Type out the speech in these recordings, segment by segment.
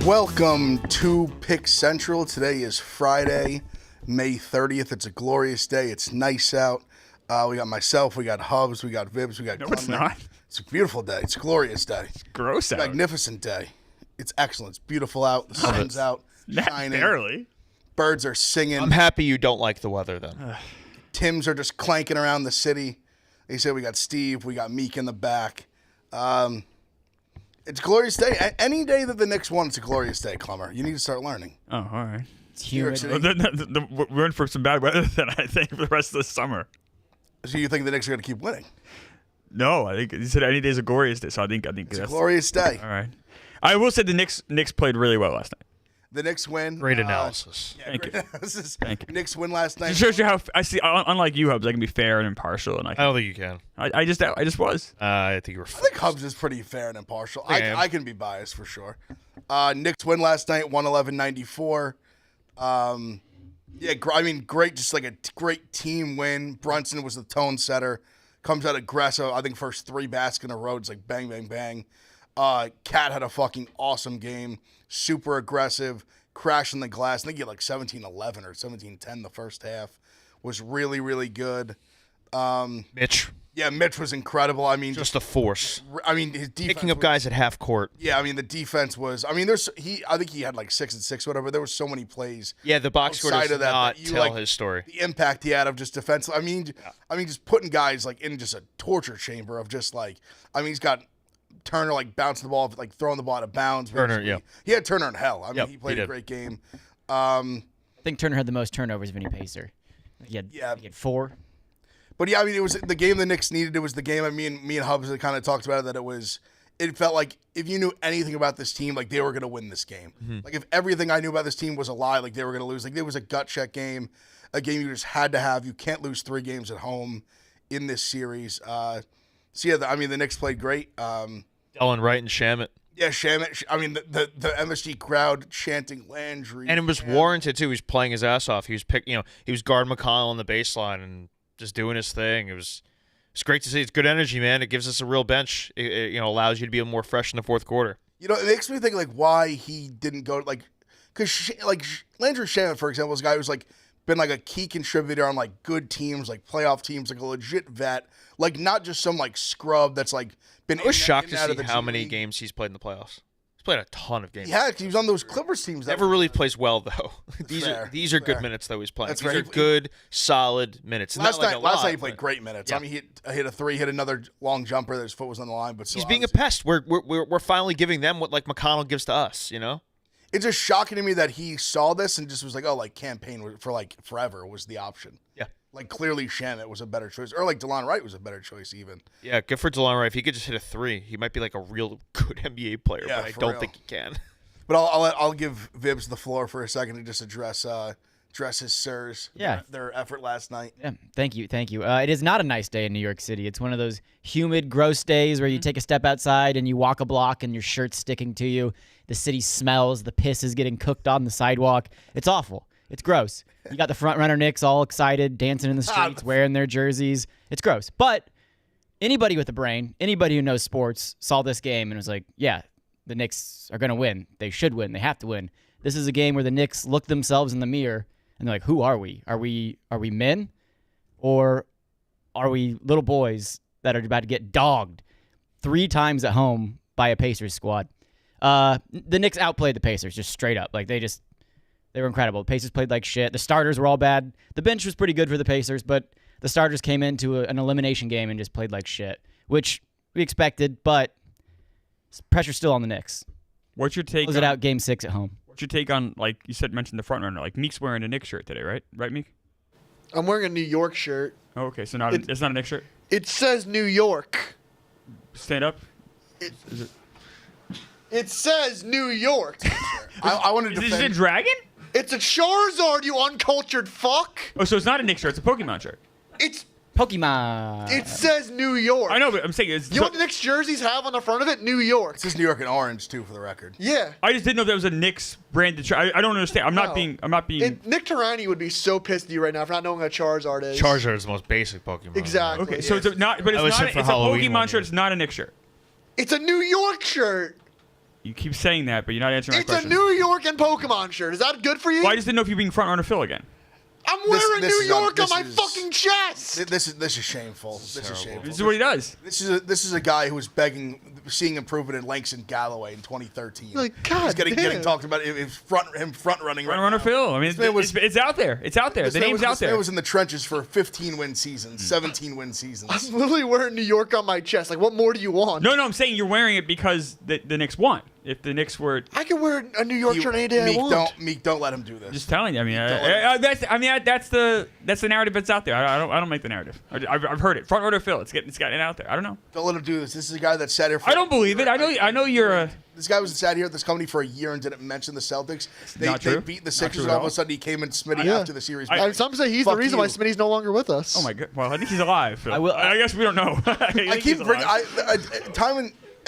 Welcome to Pick Central. Today is Friday, May 30th. It's a glorious day. It's nice out. We got myself, we got Hubs, we got Vibs, we got No, Clemmer. it's not. It's a beautiful day. It's a glorious day. It's gross out. Magnificent day. It's excellent. It's beautiful out. The sun's out, shining. Barely. Birds are singing. I'm happy you don't like the weather then. Tims are just clanking around the city. They say we got Steve, we got Meek in the back. It's a glorious day. Any day that the Knicks won, it's a glorious day, Clemmer. You need to start learning. Oh, all right. It's humid. We're in for some bad weather then, I think, for the rest of the summer. So you think the Knicks are going to keep winning? No, I think you said any day's a glorious day, so I think It's a that's glorious day. all right. I will say the Knicks played really well last night. The Knicks win. Great analysis. Thank you. Thank you. Knicks win last night. It shows you how I see. Unlike you, Hubs, I can be fair and impartial, and I don't think you can. I just was. I think you were. I think Hubs is pretty fair and impartial. Yeah. I can be biased for sure. Knicks win last night, 111-94. Great, just like a great team win. Brunson was the tone setter. Comes out aggressive. I think first three baskets in a row, it's like bang, bang, bang. Cat had a fucking awesome game. Super aggressive. Crashing the glass. I think he had like 17-11 or 17-10 the first half. Was really, really good. Mitch, Yeah, Mitch was incredible. I mean, just a force. his defense Picking up was- guys at half court. Yeah, I mean the defense was. I think he had like 6 and 6, whatever. There were so many plays. Yeah, the box score Outside does of that, not that you, tell like, his story. The impact he had of just defense. I mean, just putting guys like in just a torture chamber of just like. I mean, he's got Turner like bouncing the ball, like throwing the ball out of bounds. Turner, basically. yeah. He had Turner in hell. I mean, Yep, he played he a did. great game. I think Turner had the most turnovers of any pacer. He had 4. But yeah, I mean, it was the game the Knicks needed. It was the game. Me and Hubs had kind of talked about it. That it felt like if you knew anything about this team, like they were going to win this game. Mm-hmm. Like if everything I knew about this team was a lie, like they were going to lose. Like it was a gut check game, a game you just had to have. You can't lose 3 games at home in this series. The Knicks played great. Dylan Wright and Shamit. Yeah, Shamit. I mean, the MSG crowd chanting Landry, And it was warranted too. He was playing his ass off. He was guarding McConnell on the baseline and just doing his thing. It's great to see. It's good energy, man. It gives us a real bench. It allows you to be more fresh in the fourth quarter. You know, it makes me think like why he didn't go because Landry Shamit, for example, is a guy who's like been like a key contributor on like good teams, like playoff teams, like a legit vet, like not just some like scrub that's like been. I was shocked in to and out of see the how G many League. games he's played in the playoffs. He's played a ton of games. Yeah, he was on those Clippers teams. Never really plays well though. These fair. are good Fair. minutes though he's playing. That's These fair. are good, solid minutes. Last Not like night he lot, played but great minutes. Yeah. I mean, he hit a 3, hit another long jumper that his foot was on the line, but still, he's being a obviously- pest. We're finally giving them what like McConnell gives to us. It's just shocking to me that he saw this and just was like, oh, like campaign for like forever was the option. Yeah. Like clearly Shamit was a better choice, or like DeLon Wright was a better choice even. Yeah, good for DeLon Wright. If he could just hit a 3, he might be like a real good NBA player. Yeah, but I for don't real. think he can. But I'll give Vibs the floor for a second to just address his sirs. Yeah. Their effort last night. Yeah, thank you. It is not a nice day in New York City. It's one of those humid, gross days where you take a step outside and you walk a block and your shirt's sticking to you. The city smells. The piss is getting cooked on the sidewalk. It's awful. It's gross. You got the front runner Knicks all excited, dancing in the streets, wearing their jerseys. It's gross. But anybody with a brain, anybody who knows sports, saw this game and was like, yeah, the Knicks are going to win. They should win. They have to win. This is a game where the Knicks look themselves in the mirror and they're like, who are we? Are we men? Or are we little boys that are about to get dogged 3 times at home by a Pacers squad? The Knicks outplayed the Pacers just straight up. Like they were incredible. The Pacers played like shit. The starters were all bad. The bench was pretty good for the Pacers, but the starters came into an elimination game and just played like shit, which we expected, but pressure's still on the Knicks. What's your take? Close it out game 6 at home. What's your take on, like you mentioned the front runner? Like Meek's wearing a Knicks shirt today, right? Right, Meek? I'm wearing a New York shirt. Oh, okay. So it's not a Knicks shirt. It says New York. Stand up. It says New York. I wanted Is to this a defend. dragon? It's a Charizard, you uncultured fuck. Oh, so it's not a Knicks shirt. It's a Pokemon shirt. Pokemon. It says New York. I know, but I'm saying it's. You know what the Knicks jerseys have on the front of it? New York. It says New York in orange too, for the record. Yeah. I just didn't know if that was a Knicks branded shirt. I don't understand. I'm not being. Nick Tarani would be so pissed at you right now for not knowing what a Charizard is. Charizard is the most basic Pokemon. Exactly. Okay, so it's not. But I it's was not. in for It's Halloween a one Pokemon shirt. year. It's not a Knicks shirt. It's a New York shirt. You keep saying that, but you're not answering my It's question. a New York and Pokemon shirt. Is that good for you? Well, I just didn't know if you're being front runner Phil again. I'm wearing this New is York on this my is- fucking chest. This is shameful. This is shameful. This is what he does. This is a guy who was seeing improvement in Langston Galloway in 2013. Like, God He's getting damn. talked about him front running. Front right runner now. Phil. I mean, man was- it's out there. It's out there. This The man name's was- out this man there. was in the trenches for 15-win seasons, 17-win seasons. I'm literally wearing New York on my chest. Like, what more do you want? No, I'm saying you're wearing it because the Knicks won. If the Knicks were I can wear a New York shirt any day I Meek, want. don't let him do this. just telling you, I mean, let that's the narrative that's out there. I don't make the narrative. I've heard it. Front runner Phil. It's gotten out there. I don't know. Don't let him do this. This is a guy that sat here. For I don't believe it. I know you're a. This guy was sat here at this company for a year and didn't mention the Celtics. They Not true. beat the Not Sixers, true and at all of all. a sudden he came in Smitty Yeah. after the series. And some say he's the Fuck reason why you. Smitty's no longer with us. Oh my god. Well, I think he's alive. Phil. I guess we don't know. I keep bringing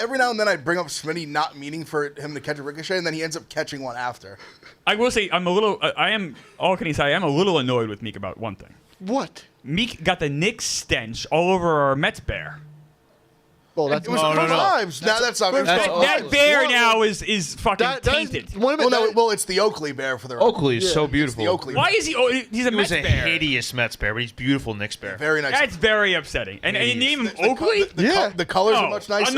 every now and then I bring up Smitty not meaning for him to catch a ricochet, and then he ends up catching one after. I will say I'm a little. I am. All can he say? I am a little annoyed with Meek about one thing. What? Meek got the Knicks stench all over our Mets bear. Well, that's It was No, no, first no. times. Now that's not. That's it's all- That vibes. bear Well, now is fucking that tainted. is, wait a minute, Well, no, it's the Oakley bear for the Oakley is Yeah. so It's beautiful. the Oakley. Why is he? Oh, he's a He Mets was a bear. hideous Mets bear, but he's beautiful Knicks bear. Very nice. That's very upsetting. And you name him The- the- Oakley? The colors No, are much nicer.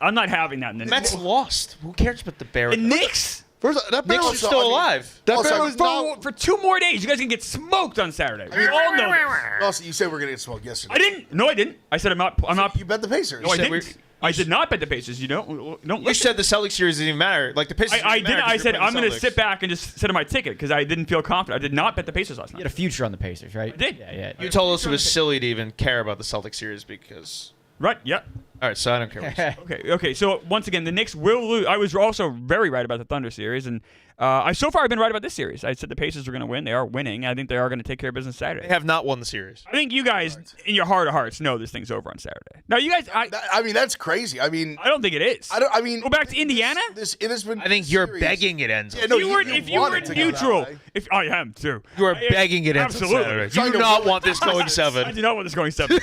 I'm not having that in the Mets lost. Who cares about the bear? The Knicks First, that bear Knicks are was still alive. That Also, bear was not. for 2 more days. You guys can get smoked on Saturday. We all know this. Also, you said we're gonna get smoked yesterday. I didn't. No, I didn't. I said I'm not. You bet the Pacers. No, I said didn't. I did not bet the Pacers. You don't. You listen. said the Celtics series didn't even matter. Like the Pacers. I didn't did. matter I 'cause said you're playing I'm the going to Celtics. sit back and just sit on my ticket because I didn't feel confident. I did not bet the Pacers last You night. had a future on the Pacers, right? I did. Yeah. You told us it was silly to even care about the Celtics series because. Right. Yep. All right, so I don't care. What you say. Okay. So once again, the Knicks will lose. I was also very right about the Thunder series, and so far I've been right about this series. I said the Pacers were going to win. They are winning. I think they are going to take care of business Saturday. They have not won the series. I think you guys, in your heart of hearts, know this thing's over on Saturday. Now, you guys, I mean, that's crazy. I mean, I don't think it is. I mean, Go back to Indiana. It has been. I think you're serious. begging it ends. Yeah, no, If you want were it to go neutral, that way. if I am too, You are I- begging it ends on Absolutely. Saturday. Trying You to do not ruin want this going I 7. do not want this going 7.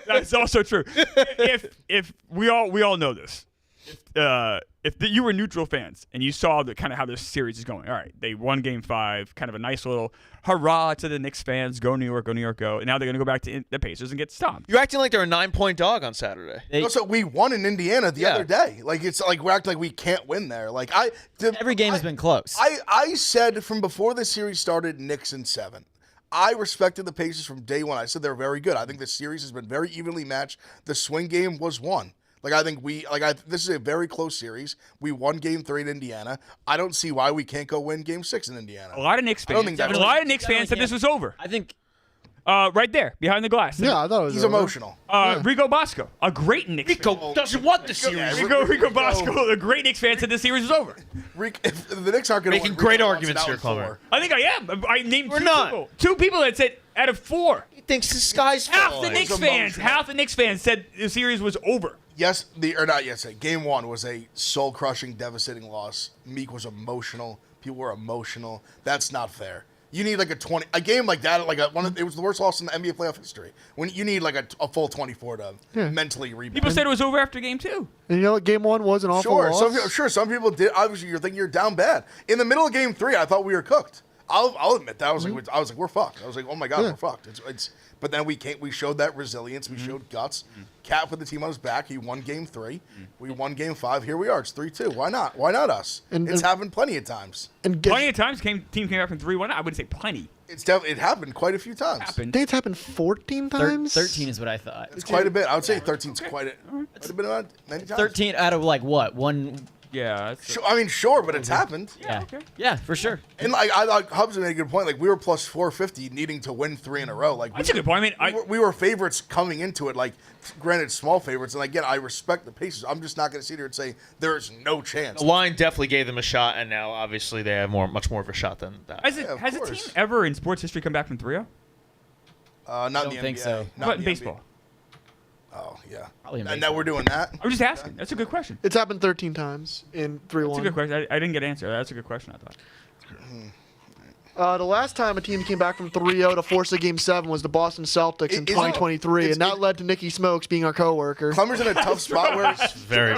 That's also true. If we all know this, if you were neutral fans and you saw the kind of how this series is going, all right, they won Game 5, kind of a nice little hurrah to the Knicks fans, go New York, go, and now they're going to go back to the Pacers and get stomped. You're acting like they're a 9-point dog on Saturday. Also, we won in Indiana the Yeah. other day. Like it's like we're acting like we can't win there. Like Every game has been close. I said from before the series started, Knicks in 7. I respected the Pacers from day one. I said they're very good. I think the series has been very evenly matched. The swing game was won. Like I think this is a very close series. We won Game 3 in Indiana. I don't see why we can't go win Game 6 in Indiana. A lot of Knicks I don't fans, think that's- a lot of Knicks fans said this was over. I think Right there, behind the glass. Yeah, I thought it was. He's over. emotional. Rico Bosco, a great Knicks fan. Rico doesn't want the series. Yeah, Rico Bosco, a great Knicks fan, said the series was over. If the Knicks aren't going to Making great arguments here, Plummer. I think I am. I named We're two not. people. 2 people that said out of 4. He thinks the sky's Half falling. the Knicks fans. emotional. Half the Knicks fans said the series was over. Yes, not yesterday. Game 1 was a soul-crushing, devastating loss. Meek was emotional. People were emotional. That's not fair. You need like a game like that, it was the worst loss in the NBA playoff history. When you need like a full 24 to mentally rebound. People said it was over after Game 2. And you know what? Game 1 was an awful loss. Some people did. Obviously, you're thinking you're down bad. In the middle of Game 3, I thought we were cooked. I'll admit that. I was like, we're fucked. I was like, oh my god, we're fucked. But then we showed that resilience. We showed guts. Cat put the team on his back. He won Game 3. We won Game 5. Here we are. It's 3-2. Why not? Why not us? It's happened plenty of times. And Plenty of times team came back from 3-1. I wouldn't say plenty. It happened quite a few times. I Happened. think it's happened 14 times. 13 is what I thought. It's quite a bit. I would say 13 is quite a bit of many times. 13 out of like what? One. Yeah. Sure, but it's happened. Yeah. okay. Yeah, for sure. And like I thought Hubs made a good point. Like we were plus 450, needing to win 3 in a row. Like That's a good point. I mean, we were favorites coming into it. Like granted, small favorites. And again, I respect the Pacers. I'm just not going to sit here and say there's no chance. The line definitely gave them a shot, and now obviously they have much more of a shot than that. has of a team course. ever in sports history come back from 3-0? Not in don't the think NBA. so. Not How about in the baseball? NBA. Oh yeah. Probably in And now baseball. we're doing that. I'm just asking. That's a good question. It's happened 13 times in 3-1. That's a good question. I didn't get an answer. That's a good question, I thought. The last time a team came back from 3-0 to force a Game 7 was the Boston Celtics in 2023, and that led to Nicky Smokes being our coworker. Clemmer's in a tough spot where Very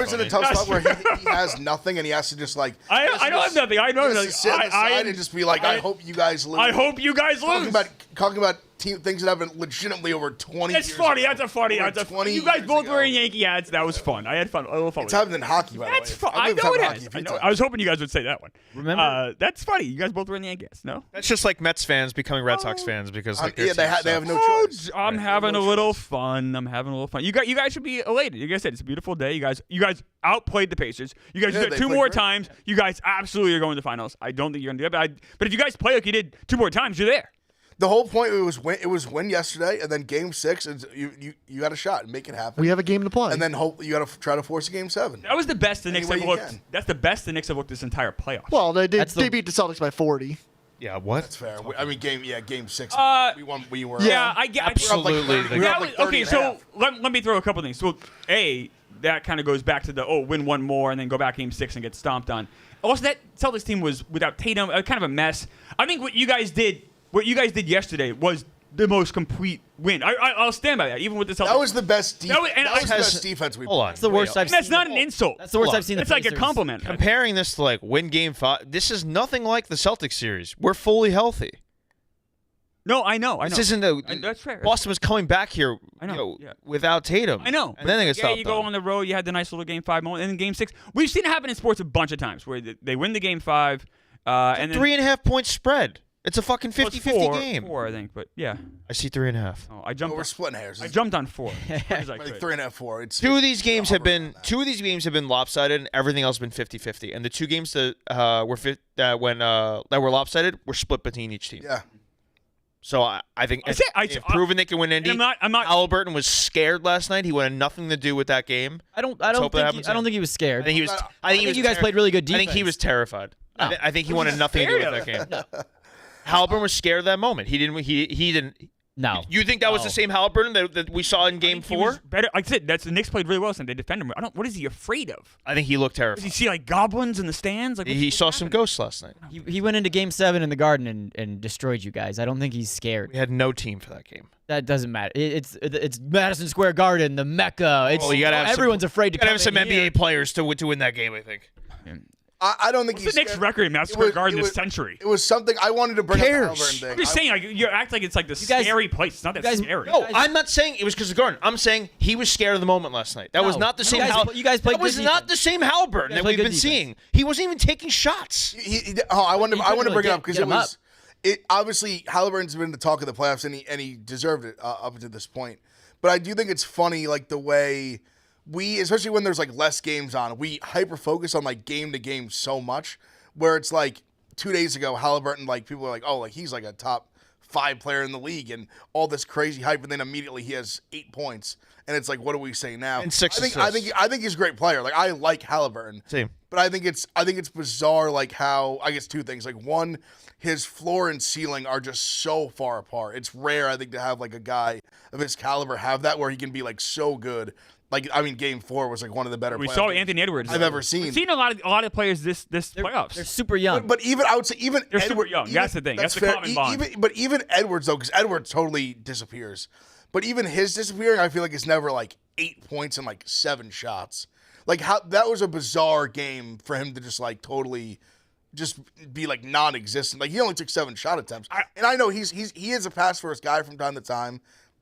he has nothing and he has to just like. I don't have nothing. I know nothing. Sit on the side and just be like, I hope you guys lose. I hope you guys lose. Talking about things that happened legitimately over 20 years. It's funny. ago. That's a funny. Over That's a 20 You guys years both ago. wearing Yankee hats. That was fun. I had fun. A little fun. It's with it. happened in hockey, by the way. That's fun. I I believe it's know happened it in hockey has. a few I know. times. I was hoping you guys would say that one. Remember? That's funny. You guys both wearing the Yankee hats. No. That's just like Mets fans becoming Red Sox fans because like Yeah, they have no Oh, choice. I'm having a little fun. You guys should be elated. Like I said, it's a beautiful day. You guys outplayed the Pacers. You guys Yeah, did it they two played more great. times. You guys absolutely are going to the finals. I don't think you're going to do it, but if you guys play like you did two more times, you're there. The whole point it was win yesterday, and then Game 6, is you got a shot and make it happen. We have a game to play. And then hope you got to try to force a Game 7. That was the best the Knicks way have you looked. can. That's the best the Knicks have looked this entire playoff. well, they did. That's They the- beat the Celtics by 40. Yeah, what? That's fair. I mean, Game 6. We won. We were. Yeah, I get. Absolutely. We were up That like was, 30 okay, and a so half. let me throw a couple things. So, that kind of goes back to the win one more and then go back Game 6 and get stomped on. Also, that Celtics team was without Tatum, kind of a mess. I think what you guys did yesterday was the most complete win. I'll stand by that, even with the Celtics. That was the best. That was- and that was the I- best defense we. Hold on. That's the worst I've And seen. that's not an insult. That's the worst Hold I've seen. It's the like a Pacers. compliment. Comparing this to like win Game 5, this is nothing like the Celtics series. We're fully healthy. No, I know. This isn't a. That's fair. Boston was coming back here, I know, yeah. without Tatum. I know. And then they get stopped. you go on the road. You had the nice little Game 5 moment, and then Game 6. We've seen it happen in sports a bunch of times where they win the Game 5, and then 3.5 point spread. It's a fucking well, it's 50-50 game. 4, I think, but yeah. I see 3.5. Oh, I jumped. We're splitting hairs. I jumped on 4. As quick as I Like could. 3.5, 4. It's Two of these games have been around that. lopsided, and everything else has been 50-50. And the two games that were lopsided were split between each team. Yeah. So I think they've proven they can win Indy. I'm not. Haliburton was scared last night. He wanted nothing to do with that game. I don't hope that happens think he was scared. I think he was. I think you guys played really good I think he defense. was terrified. No. I think he wanted nothing to do with that game. Haliburton was scared of that moment. He didn't. He didn't. No. You think that was the same Haliburton that we saw in Game 4? Better. Like I said, the Knicks played really well, and they defended him. What is he afraid of? I think he looked Does he terrified. see like goblins in the stands? Like He what's saw some happening? ghosts last night. He went into Game 7 in the Garden and destroyed you guys. I don't think he's scared. We had no team for that game. That doesn't matter. It's Madison Square Garden, the Mecca. It's You gotta have everyone's afraid to You gotta come have some in here. NBA players to win that game. I think. I don't think What's he's the Knicks scared. record in Madison Square Garden this century? It was something I wanted to bring up the cares? Haliburton thing. I'm just saying, like, you act like it's like the guys- scary place. It's not that you guys- scary. No, I'm not saying it was because of the Garden. I'm saying he was scared of the moment last night. That was No. not the You same. guys- you guys played That was good not defense. the same Haliburton that played we've good been defense. seeing. He wasn't even taking shots. I wanted to really bring it up because get it him was. It obviously Halliburton's been the talk of the playoffs, and he deserved it up until this point. But I do think it's funny, like the way we, especially when there's like less games on, we hyper focus on like game to game so much, where it's like 2 days ago, Haliburton, like people are like, oh, like he's like a top 5 player in the league, and all this crazy hype, and then immediately he has 8 points, and it's like, what do we say now? And 6 I think he's a great player. Like I like Haliburton. Same. But I think it's bizarre, like how, I guess 2 things. Like one, his floor and ceiling are just so far apart. It's rare, I think, to have like a guy of his caliber have that where he can be like so good. Like, I mean, Game 4 was like one of the better. We playoff saw games Anthony Edwards I've ever seen. We've seen a lot of players this playoffs. They're super young. But even I would say even They're super Edwards, young. That's the thing. That's the fair. common bond. But even Edwards though, because Edwards totally disappears. But even his disappearing, I feel like it's never like 8 points and like 7 shots. Like how that was a bizarre game for him to just like totally just be like non-existent. Like he only took 7 shot attempts, and I know he is a pass first guy from time to time,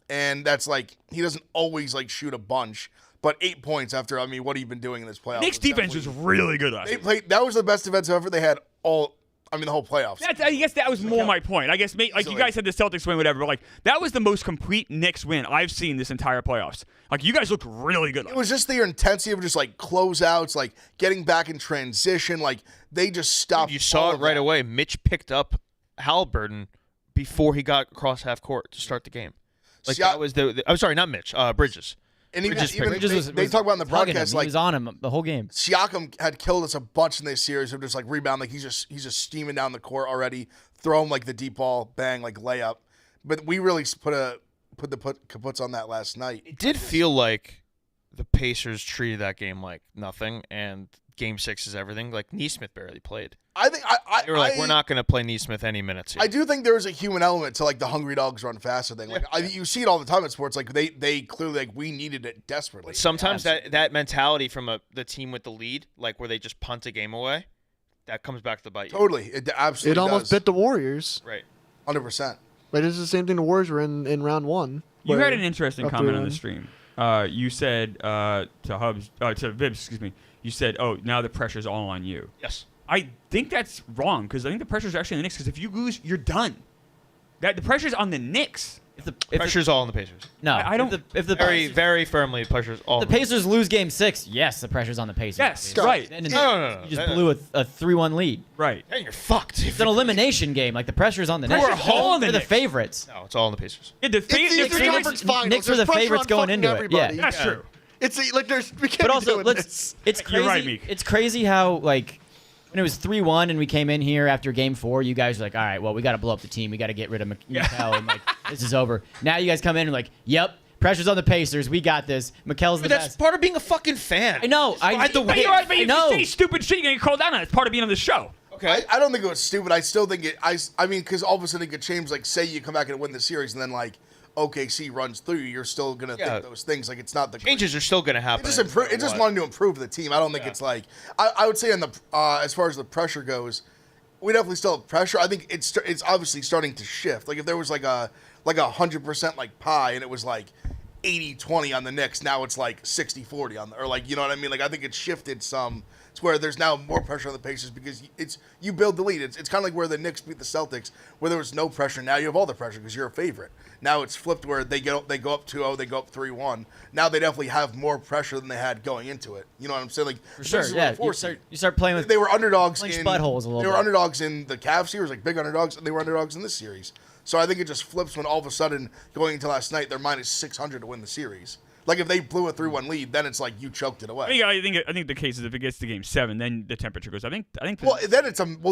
and that's like he doesn't always like shoot a bunch. But 8 points after, I mean, what have you been doing in this playoff? Knicks defense was really good last They night. played. That was the best defensive effort they had the whole playoffs. I guess that was more my point. I guess like you Easily. guys had the Celtics win, whatever. But like that was the most complete Knicks win I've seen this entire playoffs. Like you guys looked really good. It was just their intensity of just like closeouts, like getting back in transition. Like they just stopped. You saw all it of right that. away. Mitch picked up Haliburton before he got across half court to start the game. Like that was I'm sorry, not Mitch. Bridges. And even, Bridges they talk about in the hugging him. broadcast He like was on him the whole game. Siakam had killed us a bunch in this series of just like rebound, like he's just steaming down the court already. Throw him like the deep ball, bang, like layup. But we really put the kaputs on that last night. It did feel like the Pacers treated that game like nothing, and Game 6 is everything. Like Neesmith barely played. I think They were like, we're not going to play Neesmith any minutes here. I do think there is a human element to like the hungry dogs run faster thing. Like you see it all the time in sports. Like they clearly like we needed it desperately. Sometimes that mentality from the team with the lead, like where they just punt a game away, that comes back to bite you. Totally, it absolutely. It almost bit the Warriors. Right. 100%. But it's the same thing the Warriors were in round one. You where- had an interesting up comment 3-1. on the stream. You said to Vibs, excuse me. You said, "Oh, now the pressure's all on you." Yes. I think that's wrong because I think the pressure's actually on the Knicks. Because if you lose, you're done. That the pressure's on the Knicks. Pressure's all on the Pacers. No, I don't- If the Very, very firmly, pressure's all. the Pacers lose Game 6, yes, the pressure's on the Pacers. Yes, obviously. right. And No. You just blew a 3-1 lead. Right. Then you're fucked. It's an elimination game. Like the pressure's on the Pressure's Knicks. all on the They're the Knicks. favorites. No, it's all on the Pacers. Yeah, the It's the Eastern Conference Finals. Knicks were There's the pressure favorites on going fucking into it. everybody. Yeah. That's true. It's like we can't But be also, doing this. it's crazy. You're right, Meek. It's crazy how like when it was 3-1 and we came in here after Game 4, you guys were like, all right, well, we got to blow up the team. We got to get rid of Mikal and like this is over. Now you guys come in and like, yep, pressure's on the Pacers. We got this. Mikel's the That's best. part of being a fucking fan. I know. Ride the But wave. you're right, but I you know. say stupid shit, you're gonna get called out on it. It's part of being on the show. Okay. I don't think it was stupid. I still think it. I mean, because all of a sudden it could change. Like, say you come back and win the series, and then like OKC runs through you, you're still gonna Yeah. think those things. Like, it's not the Changes are still going to happen. It just improve. It just wanted to improve the team. I don't think it's like I would say on the as far as the pressure goes, we definitely still have pressure. I think it's obviously starting to shift. Like if there was like a 100% like pie and it was like 80-20 on the Knicks, now it's like 60-40 on the, or like, you know what I mean? Like I think it's shifted some. It's where there's now more pressure on the Pacers because you build the lead. It's kind of like where the Knicks beat the Celtics, where there was no pressure. Now you have all the pressure because you're a favorite. Now it's flipped where they go up 2-0, they go up 3-1. Now they definitely have more pressure than they had going into it. You know what I'm saying? Like For sure. this is Yeah. the fourth seed. You start playing with. They were underdogs clinch in buttholes a little They were bit. underdogs in the Cavs series, like big underdogs, and they were underdogs in this series. So I think it just flips when all of a sudden going into last night they're minus 600 to win the series. Like if they blew a 3-1 lead, then it's like you choked it away. I think the case is if it gets to Game 7, then the temperature goes. I think. Well,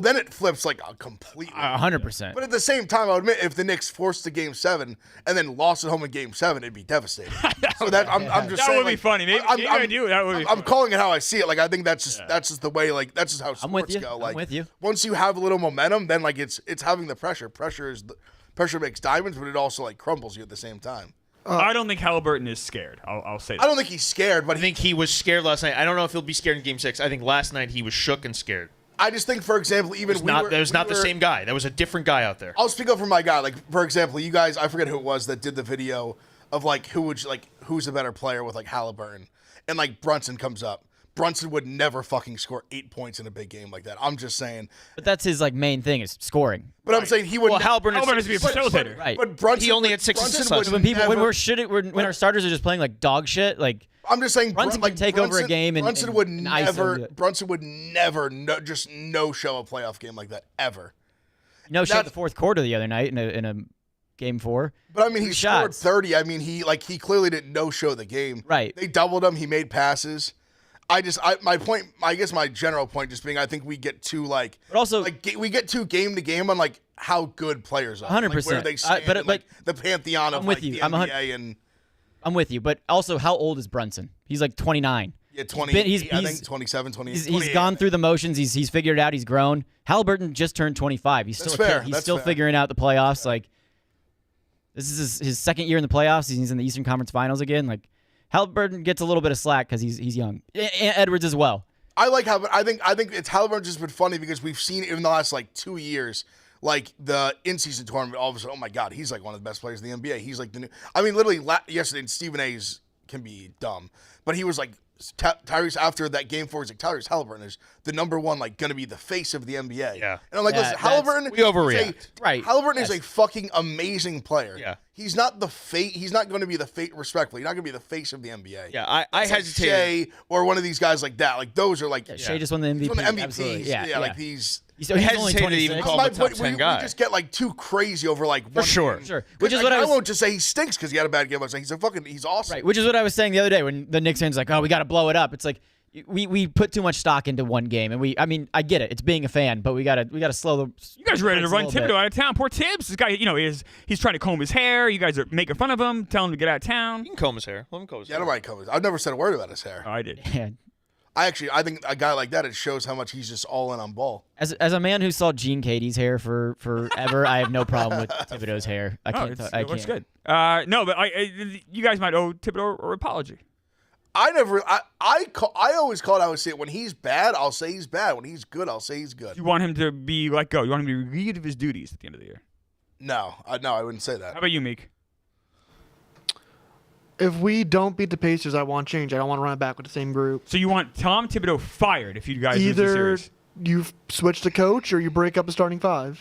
then it flips like a completely. 100%. But at the same time, I would admit if the Knicks forced to Game 7 and then lost at home in Game 7, it'd be devastating. So that I'm just That saying, would be like, funny. Maybe I do. That would be. I'm calling it how I see it. Like I think that's just the way. Like that's just how sports I'm with you. go. I'm Like with you. once you have a little momentum, then like it's having the pressure. Pressure makes diamonds, but it also like crumbles you at the same time. I don't think Haliburton is scared. I'll say that. I don't think he's scared, but I think he was scared last night. I don't know if he'll be scared in Game 6. I think last night he was shook and scared. I just think, for example, even That was not the same guy. That was a different guy out there. I'll speak up for my guy. Like, for example, you guys, I forget who it was that did the video of like who's a better player with like Haliburton, and like Brunson comes up. Brunson would never fucking score 8 points in a big game like that. I'm just saying. But that's his like main thing is scoring. But I'm saying he would. Well, Haliburton is to be a facilitator. Right. But Brunson, He only had 6 Brunson assists would last when never- when our starters are just playing like dog shit, like I'm just saying, Brunson can take over a game and- Brunson and- would and ISO never. it. Brunson would never just no show a playoff game like that ever. no shit That's- the fourth quarter the other night in a Game 4. But I mean, he Three scored shots. 30. I mean, he clearly didn't no show the game. Right. They doubled him. He made passes. My point. I guess my general point just being, I think we get too like. But also- we get too game to game on like how good players are. 100%. Like, where they stand But, in, like the pantheon of I'm with like you. the I'm a hun- NBA and I'm with you, but also how old is Brunson? He's like 29. yeah, 20. he's- I he's- think 27, 28. He's 28. gone through the motions. He's figured it out. He's grown. Haliburton just turned 25. He's That's still a kid. fair. He's That's still fair. figuring out the playoffs. Like this is his second year in the playoffs. He's in the Eastern Conference Finals again. Like Haliburton gets a little bit of slack because he's young. Edwards as well. I like how, I think it's Haliburton just been funny because we've seen in the last like 2 years, like the in-season tournament, all of a sudden, oh my God, he's like one of the best players in the NBA. He's like the new. I mean, literally yesterday, and Stephen A's can be dumb, but he was like Tyrese after that Game 4. He's like Tyrese Haliburton is the number one, like going to be the face of the NBA. Yeah. and I'm like, Yeah, listen, Haliburton. we overreact. Right. Haliburton is Yes. a fucking amazing player. Yeah. He's not the face. He's not going to be the face. Respectfully, he's not going to be the face of the NBA. Yeah, I It's like hesitated. Shea or one of these guys like that. Like those are like Shea just won the MVP. He's one of the MVPs. Absolutely. Yeah, like these. He's only hesitated to 26. even call My him a top point, 10 we guy. just get like too crazy over like one sure. game. Sure. Which is Like, what I won't just say he stinks because he had a bad game. I was like, he's awesome. Right, which is what I was saying the other day when the Knicks fans like, oh, we got to blow it up. It's like we put too much stock into one game, and I mean, I get it. It's being a fan, but we gotta slow the. You guys are ready to brakes a run little Thibodeau bit. out of town. Poor Tibbs. This guy, he's trying to comb his hair. You guys are making fun of him, telling him to get out of town. You can comb his hair. Let him comb his Yeah, I hair. don't mind I've never said a word about his hair. Oh, I did. Yeah. I think a guy like that, it shows how much he's just all in on ball. As a man who saw Gene Katie's hair for forever, I have no problem with Thibodeau's hair. I can't. It looks good. No, but you guys might owe Thibodeau an apology. I always call it. I would say when he's bad, I'll say he's bad. When he's good, I'll say he's good. You want him to be let go. You want him to be relieved of his duties at the end of the year. No, I wouldn't say that. How about you, Meek? If we don't beat the Pacers, I want change. I don't want to run it back with the same group. So you want Tom Thibodeau fired if you guys lose the Either series? you switch the coach or you break up the starting five.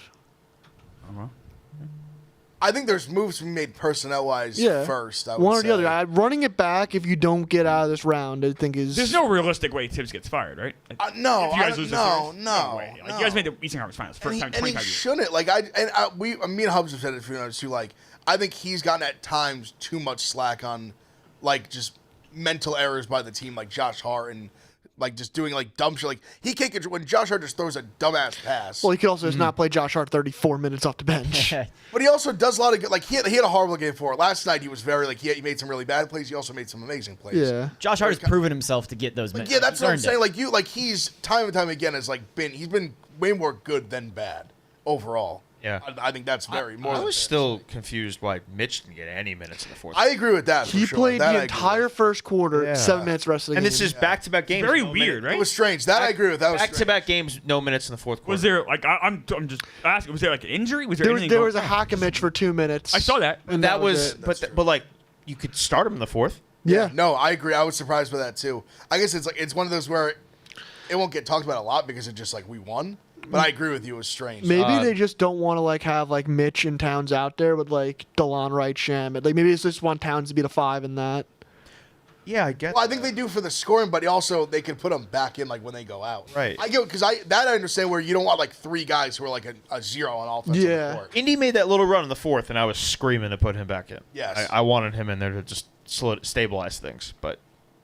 I think there's moves to be made personnel-wise first. I would One or say. the other. Running it back if you don't get out of this round, I think is. There's no realistic way Tibbs gets fired, right? No, If you guys lose the series? no. way. Like, you guys made the Eastern Conference Finals first time in And he 25 years. shouldn't. Like me and Hubs have said it a few times too. Like I think he's gotten at times too much slack on, like just mental errors by the team, like Josh Hart and like just doing like dumb shit. Like he can't when Josh Hart just throws a dumbass pass. Well, he could also just not play Josh Hart 34 minutes off the bench. But he also does a lot of good. Like he had a horrible game for it last night. He was very like he made some really bad plays. He also made some amazing plays. Yeah. Josh Hart has proven himself to get those minutes. Yeah, that's He's what I'm earned saying. it. Like he's time and time again has he's been way more good than bad overall. Yeah. I think that's very more. I than was fair. still confused why Mitch didn't get any minutes in the fourth. I agree with that. He for sure. played That the I agree entire with. first quarter, Yeah. 7 minutes rest of the and game. this is back-to-back games. Very no weird, minute- right? It was strange. That I agree with. That was Back-to-back games, no minutes in the fourth quarter. Was there like I'm just asking? Was there like an injury? Was there anything? there was going a on? Hackimich for 2 minutes. I saw that. And that was, it. but like you could start him in the fourth. Yeah. No, I agree. I was surprised by that too. I guess it's one of those where it won't get talked about a lot because it just we won. But I agree with you. It was strange. Maybe they just don't want to have Mitch and Towns out there with DeLon Wright, Shamet. Maybe it's just want Towns to be the 5 in that. Yeah, I get. Well, I think they do for the scoring, but also they can put them back in when they go out. Right. I get because I understand where you don't want 3 guys who are a zero on offense. On Yeah. the court. Indy made that little run in the fourth, and I was screaming to put him back in. Yes. I wanted him in there to just stabilize things, but.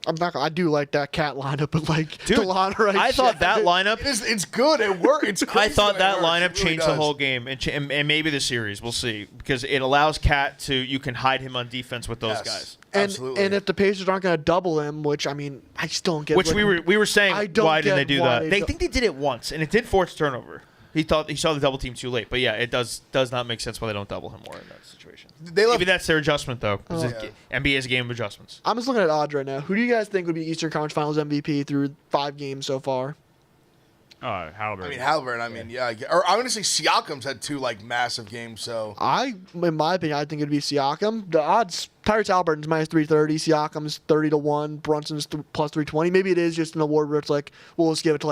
I do like that cat lineup, but Dude, DeLon Wright. I thought that Shamet. lineup. It's good. It works. It's I crazy thought the way that it works. lineup It really changed the does. whole game and maybe the series. We'll see because it allows Cat to you can hide him on defense with those Yes. guys. Absolutely. And if the Pacers aren't going to double him, which I still don't get. Which we were saying, I don't why didn't they get do why that? they They think they did it once, and it did force turnover. He saw the double team too late, but yeah, it does not make sense why they don't double him more in that situation. Maybe that's their adjustment though. 'Cause NBA is a game of adjustments. I'm just looking at odds right now. Who do you guys think would be Eastern Conference Finals MVP through 5 games so far? Haliburton. I mean, Haliburton. Yeah. Or I'm gonna say Siakam's had 2 massive games. So In my opinion, I think it'd be Siakam. The odds: Tyrese Haliburton's minus 330, Siakam's 30-1, Brunson's plus 320. Maybe it is just an award where it's we'll just give it to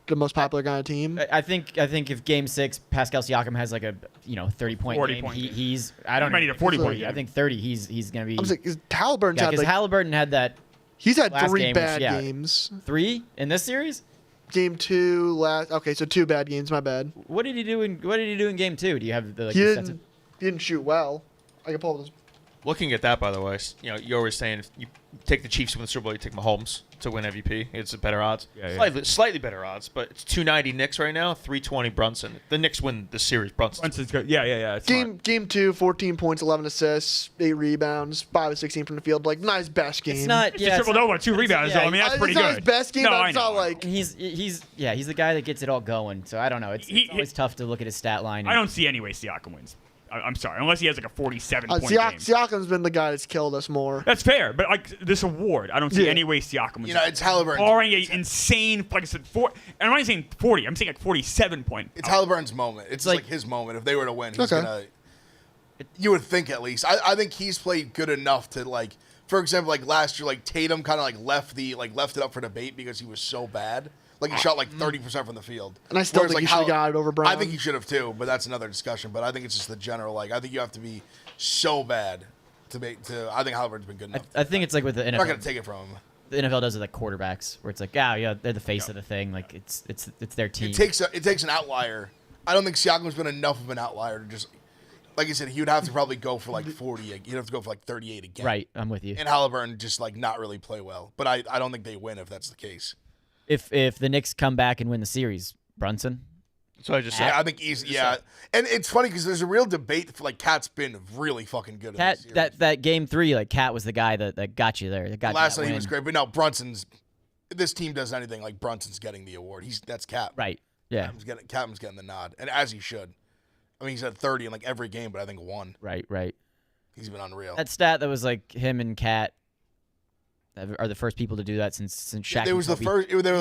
the most popular guy on the team. I think if Game 6 Pascal Siakam has a 30-point 40 game, point game. he's I don't He might know. need a 40-point I game. think 30. He's gonna be. I'm saying Haliburton's Yeah, had because Haliburton had that he's had last 3 game, bad which, games. 3 in this series. Game 2 last. Okay, so 2 bad games. My bad. What did he do in Game 2? Do you have the He the didn't. He didn't shoot well. I can pull this. Looking at that, by the way, you're always saying if you take the Chiefs to win the Super Bowl, you take Mahomes to win MVP. It's a better odds. Yeah. Slightly better odds, but it's 290 Knicks right now, 320 Brunson. The Knicks win the series. Brunson's good. Yeah. It's smart. Game 2, 14 points, 11 assists, 8 rebounds, 5 of 16 from the field. Not his best game. It's not. It's Yeah, a triple double, 2 rebounds. yeah, though. I mean, that's It's pretty not good. his best game, No, but I it's know. not He's the guy that gets it all going. So I don't know. It's always tough to look at his stat line. I don't see any way Siakam wins. I'm sorry, unless he has a 47-point game. Siakam's been the guy that's killed us more. That's fair, but this award, I don't see Yeah. any way Siakam wins. it's Haliburton. Barring a insane, like I said, and I'm not even saying 40. I'm saying 47 point. It's Haliburton's moment. It's like his moment. If they were to win, he's Okay. gonna. You would think at least. I think he's played good enough to for example, last year, Tatum kind of left it up for debate because he was so bad. He shot 30% from the field. And I still Whereas, think he should have got it over Brown. I think he should have too, but that's another discussion. But I think it's just the general. I think you have to be so bad to make. I think Haliburton's been good enough. I think it's like with the I'm not gonna NFL. take it from him. The NFL does it like quarterbacks, where it's they're the face of the thing. It's their team. It takes an outlier. I don't think Siakam's been enough of an outlier to just. Like I said, he would have to probably go for 40. He'd have to go for 38 again. Right, I'm with you. And Haliburton just not really play well. But I don't think they win if that's the case. If the Knicks come back and win the series, Brunson. So I just said. I think he's And it's funny because there's a real debate for Cat's been really fucking good. Cat in this series. that game 3, Cat was the guy that got you there. That got Last you that night he win. was great, but no, Brunson's this team does anything, like Brunson's getting the award. That's Cap. Right. Yeah. Captain's getting the nod, and as he should. I mean, he's at 30 in like every game, but I think one. Right. He's been unreal. That stat that was like him and Kat are the first people to do that since Shaq. They were the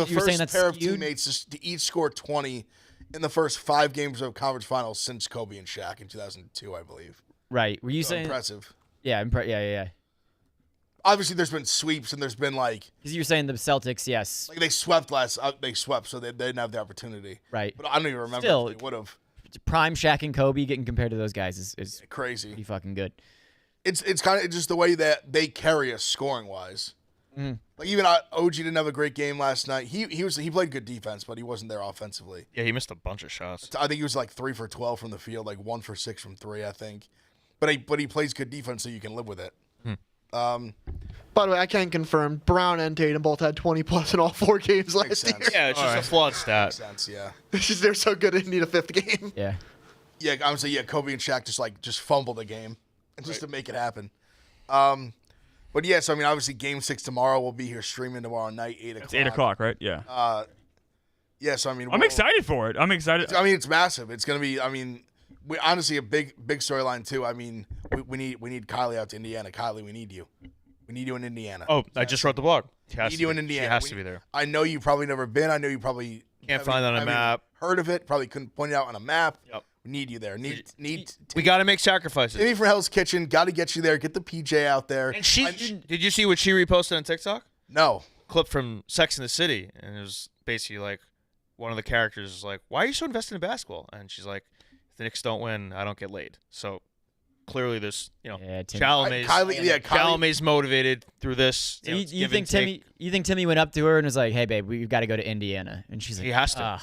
first pair of skewed? teammates to each score 20 in the first 5 games of conference finals since Kobe and Shaq in 2002, I believe. Right. Were you So saying impressive? Yeah. Yeah. Obviously, there's been sweeps and there's been like Because you were saying the Celtics, yes. they swept they swept, so they didn't have the opportunity. Right. But I don't even remember Still, if they would have. Prime Shaq and Kobe getting compared to those guys is Crazy. pretty fucking good. It's kind of just the way that they carry us scoring wise. Mm. Like even OG didn't have a great game last night. He played good defense, but he wasn't there offensively. Yeah, he missed a bunch of shots. I think he was like 3 for 12 from the field, like 1 for 6 from 3, I think. But he plays good defense, so you can live with it. By the way, I can confirm Brown and Tatum both had 20+ in all 4 games last year. sense. Yeah, it's just a flawed stat. Makes sense, yeah. It's just they're so good they need a 5th game. Yeah. Yeah, I would say Kobe and Shaq just fumbled the game just to make it happen. But yeah, so I mean, obviously, Game 6 tomorrow. We'll be here streaming tomorrow night, 8 o'clock. It's 8 o'clock, right? Yeah. Yeah, so I mean, I'm excited for it. I'm excited. I mean, it's massive. It's gonna be. I mean, we honestly a big storyline too. I mean, we need Kylie out to Indiana. Kylie, we need you. We need you in Indiana. Oh, I just wrote the blog. We need you in Indiana. She has to be there. I know you've probably never been. I know you probably Can't find it on a haven't map. Heard of it? Probably couldn't point it out on a map. Yep. We need you there. We got to make sacrifices. Timmy from Hell's Kitchen. Got to get you there. Get the PJ out there. And did you see what she reposted on TikTok? No. Clip from Sex and the City, and it was basically like one of the characters is like, "Why are you so invested in basketball?" And she's like, "If the Knicks don't win, I don't get laid." So clearly, this Chalamet's motivated through this. So you think Timmy went up to her and was like, "Hey, babe, we've got to go to Indiana," and she's like, "He has to." Ugh.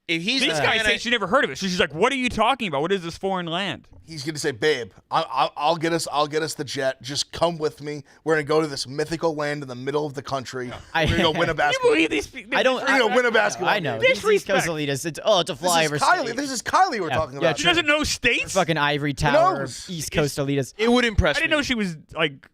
If he's These guys say she never heard of it. So she's like, "What are you talking about? What is this foreign land?" He's gonna say, "Babe, I'll get us the jet. Just come with me. We're gonna go to this mythical land in the middle of the country. We're gonna go win a basketball. You believe these? I don't. We're gonna win a basketball. I know. game. These East Coast elitists. It's a flyover. Kylie. This is Kylie we're talking about. She doesn't know states. Fucking ivory tower. knows? East Coast elitists. It would impress I me. didn't know she was like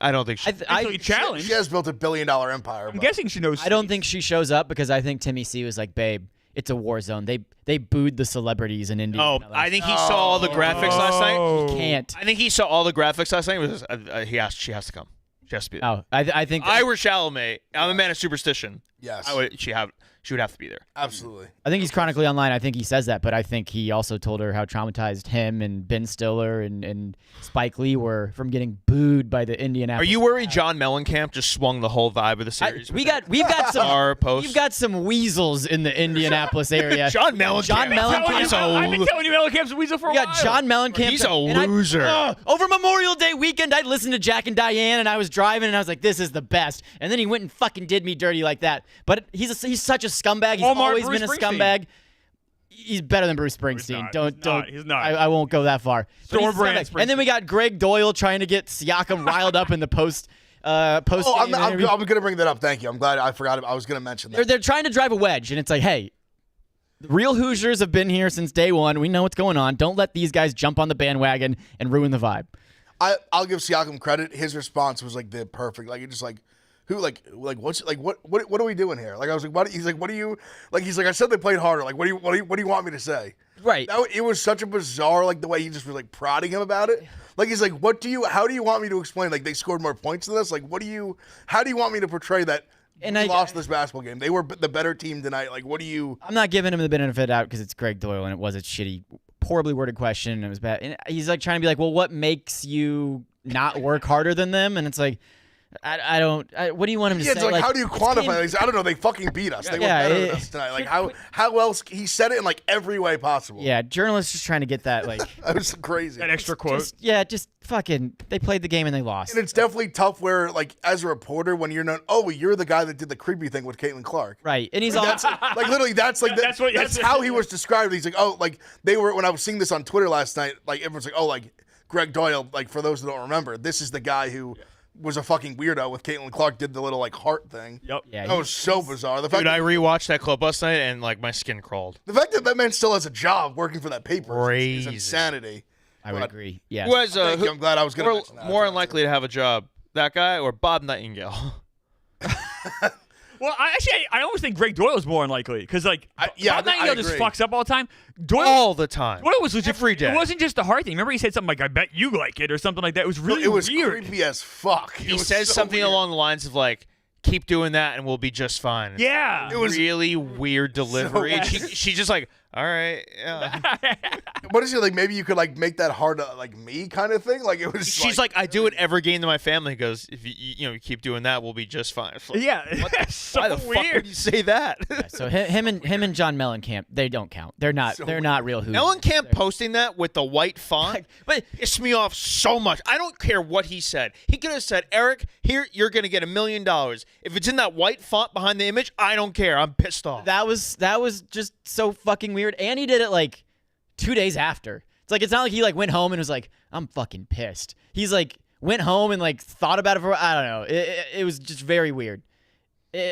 I don't think she. actually challenged. She has built $1 billion empire. I'm guessing she knows. I don't think she shows up because I think Timmy C was like, "Babe, it's a war zone. They booed the celebrities in Indiana." Oh, I think he saw all the graphics last night. He can't. I think he saw all the graphics last night. She has to come. She has to be there. Oh, I think. I were Chalamet. I'm a man of superstition. Yes. She would have to be there. Absolutely. I think he's chronically online. I think he says that, but I think he also told her how traumatized him and Ben Stiller and Spike Lee were from getting booed by the Indianapolis. Are you worried John Mellencamp just swung the whole vibe of the series? We've got some weasels in the Indianapolis area. John Mellencamp is I've been telling you Mellencamp's a weasel for a We while. got John Mellencamp. He's a loser. Over Memorial Day weekend, I listened to Jack and Diane, and I was driving, and I was like, "This is the best." And then he went and fucking did me dirty like that. But he's such a scumbag. He's always Bruce been a Springsteen. scumbag. He's better than Bruce Springsteen. He's not. I won't go that far. But he's a Brand scumbag. And then we got Greg Doyle trying to get Siakam riled up in the post. I'm going to bring that up. Thank you. I'm glad I forgot. I was going to mention that. They're trying to drive a wedge, and it's like, hey, the real Hoosiers have been here since day one. We know what's going on. Don't let these guys jump on the bandwagon and ruin the vibe. I'll give Siakam credit. His response was like the perfect. Like, just like, who, like what's like what are we doing here? Like, I was like, what? He's like, what do you like? He's like, I said they played harder. Like, what do you want me to say? Right. It was such a bizarre, like, the way he just was like prodding him about it. Like, he's like, how do you want me to explain? Like, they scored more points than this. Like, how do you want me to portray that? And we lost this basketball game. They were the better team tonight. Like, what do you? I'm not giving him the benefit of the doubt because it's Greg Doyle and it was a shitty, poorly worded question and it was bad. And he's like trying to be like, well, what makes you not work harder than them? And it's like, I don't. What do you want him to say? It's like, how do you quantify it? I don't know. They fucking beat us. They were better than us tonight. Like, how else? He said it in like every way possible. Yeah, journalists just trying to get that like. That was crazy. That extra quote. Just fucking. They played the game and they lost. And it's definitely tough where, like, as a reporter, when you're not, you're the guy that did the creepy thing with Caitlin Clark. Right, and he's That's like literally that's like that's how he was described. He's like, like they were when I was seeing this on Twitter last night. Like everyone's like, like Greg Doyle. Like for those who don't remember, this is the guy who. Was a fucking weirdo with Caitlin Clark, did the little like heart thing. Yep. Yeah, that was so bizarre. The fact Dude, I rewatched that clip last night and like my skin crawled. The fact that man still has a job working for that paper is insanity. I would agree. Yeah. Who has, I'm glad I was going to more unlikely to have a job, that guy or Bob Nightingale? Well, I almost think Greg Doyle is more unlikely because, like, yeah, Bob Nightingale just agree. fucks up all the time. Doyle, All the time. Doyle was legit. Every day. It wasn't just the heart thing. Remember, he said something like, "I bet you like it" or something like that. It was really It was weird. creepy as fuck. He says something along the lines of like, "Keep doing that, and we'll be just fine." Yeah, It was really weird delivery. So- She's just like, "All right, yeah." What is it like? Maybe you could like make that hard to like me kind of thing. Like it was. She's like, "I do it every game to my family." He goes, "If you keep doing that, we'll be just fine." It's like, yeah. What the, so why the fuck weird. would you say that? So him and John Mellencamp, they don't count. They're not real Hoosiers. Mellencamp posting that with the white font, but it pissed me off so much. I don't care what he said. He could have said, "Eric, here you're gonna get $1 million." If it's in that white font behind the image, I don't care. I'm pissed off. That was just so fucking weird. And he did it like 2 days after. It's like it's not like he like went home and was like, I'm fucking pissed. He's like went home and like thought about it for I don't know. It was just very weird. You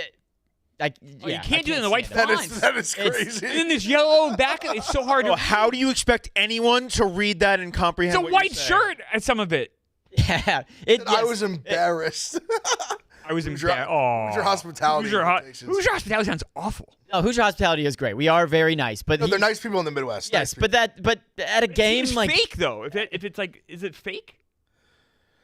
can't do it in the white stand font. that is crazy. And then this yellow back. It's so hard to. How do you expect anyone to read that and comprehend? It's a what white you're saying? shirt at some of it. Yeah, I was embarrassed. I was Hoosier embarrassed. Oh, Hoosier hospitality. Hoosier hospitality sounds awful. No, Hoosier hospitality is great. We are very nice, but No, they're nice people in the Midwest. Yes, Nice but at a game It's like fake though. If it's like, is it fake?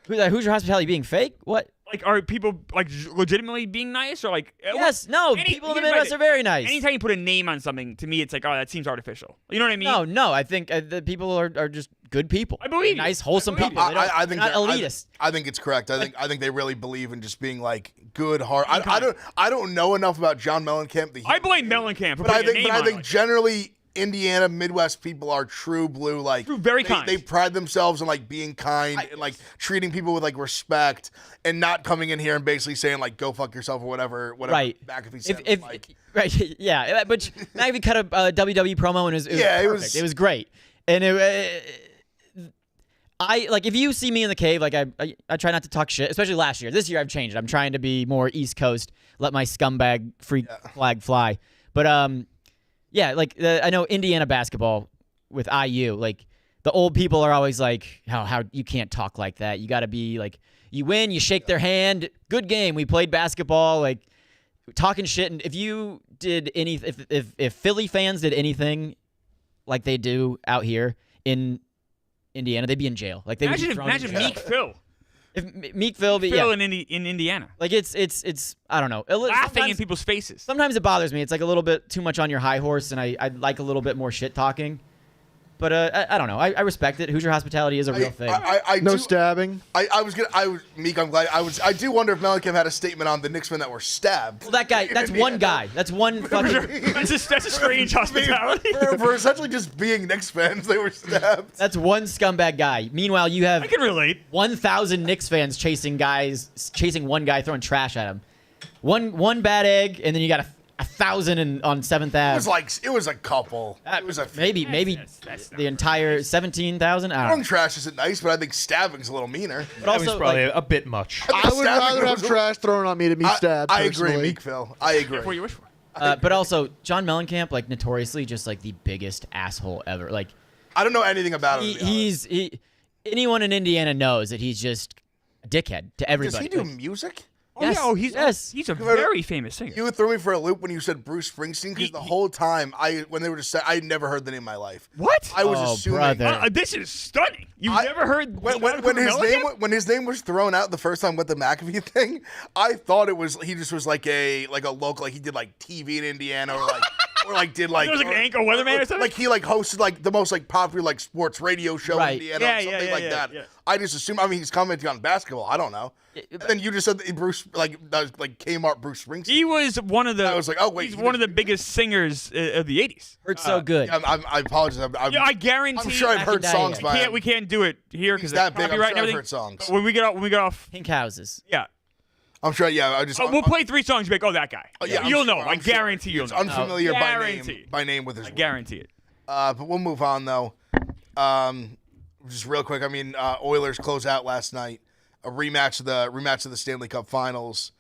Hoosier hospitality being fake? What? Like, are people like legitimately being nice or like? Yes, no. People in the Midwest are very nice. Anytime you put a name on something, to me, it's like, oh, that seems artificial. You know what I mean? No. I think the people are just good people. I believe you. Nice, wholesome I believe people. you. I think not they're- elitist. I think it's correct. I think they really believe in just being like good heart. I don't know enough about John Mellencamp. I blame Mellencamp for but I putting a think name on it. generally Indiana Midwest people are true blue. Like Very kind. They pride themselves on like being kind and like treating people with like respect and not coming in here and basically saying like go fuck yourself or whatever. Right. McAfee said. If like. right, yeah. But McAfee cut a WWE promo and it was perfect. It was great, and I like if you see me in the cave, like I try not to talk shit, especially last year. This year I've changed. I'm trying to be more East Coast, let my scumbag freak flag fly. But yeah, like I know Indiana basketball with IU, like the old people are always like, how you can't talk like that. You got to be like, you win, you shake their hand, good game. We played basketball, like talking shit. And if you did if Philly fans did anything like they do out here in Indiana, they'd be in jail. Like they would be thrown in imagine jail. Meek Phil. If Meek Phil, in Indiana. like it's I don't know. Laughing in people's faces. Sometimes it bothers me. It's like a little bit too much on your high horse, and I like a little bit more shit talking. But I don't know. I respect it. Hoosier hospitality is a real thing. No stabbing. Meek, I'm glad. I do wonder if Mellencamp had a statement on the Knicks men that were stabbed. Well, that guy. That's one guy. That's one fucking. That's a strange hospitality. for essentially just being Knicks fans, they were stabbed. That's one scumbag guy. Meanwhile, you have I can relate. 1,000 Knicks fans chasing one guy throwing trash at him. One bad egg, and then you got 1,000 on 7th Ave. It was a couple. It was a maybe That's the entire 17,000. I don't throwing know. trash isn't nice, but I think stabbing's a little meaner. But That was also, probably like, a bit much. I would Stabbing rather have was a- trash thrown on me to be stabbed. I agree, personally. Meek Phil. I agree. what you wish for. but also John Mellencamp, like notoriously just like the biggest asshole ever. Like I don't know anything about him. to be honest. anyone in Indiana knows that he's just a dickhead to Does everybody. he do music? Oh, Yes, yeah, oh, he's a very famous singer. You threw me for a loop when you said Bruce Springsteen because the whole time when they were just saying, I had never heard the name in my life. What? I was Oh, assuming. brother. This is stunning. You've never heard When his name was thrown out the first time with the McAfee thing, I thought he just was like a local, like he did like TV in Indiana or did like It was like an anchor weatherman or something? Like he hosted like the most like popular like sports radio show Right. in Indiana or something like that. yeah. I just assumed. I mean, he's commenting on basketball. I don't know. And then you just said that Bruce Kmart Bruce Springsteen. He was one of the. I was like, oh, wait, he's he one of the does- biggest singers of the '80s. Hurt so good. I apologize. I guarantee. I'm sure I've heard Academia. songs by him. We can't do it here because He's that big. I'm copyright sure and I've everything. heard songs. But when we get off, Pink houses. yeah. I'm sure. Yeah, I just. We'll play 3 sons. You'll be like, oh, that guy. yeah, I'm you'll sure, know. I'm I sure. guarantee you'll It's know. unfamiliar Guarantee. by name with his. I guarantee it. But we'll move on though. Just real quick. I mean, Oilers closed out last night. A rematch of the Stanley Cup Finals.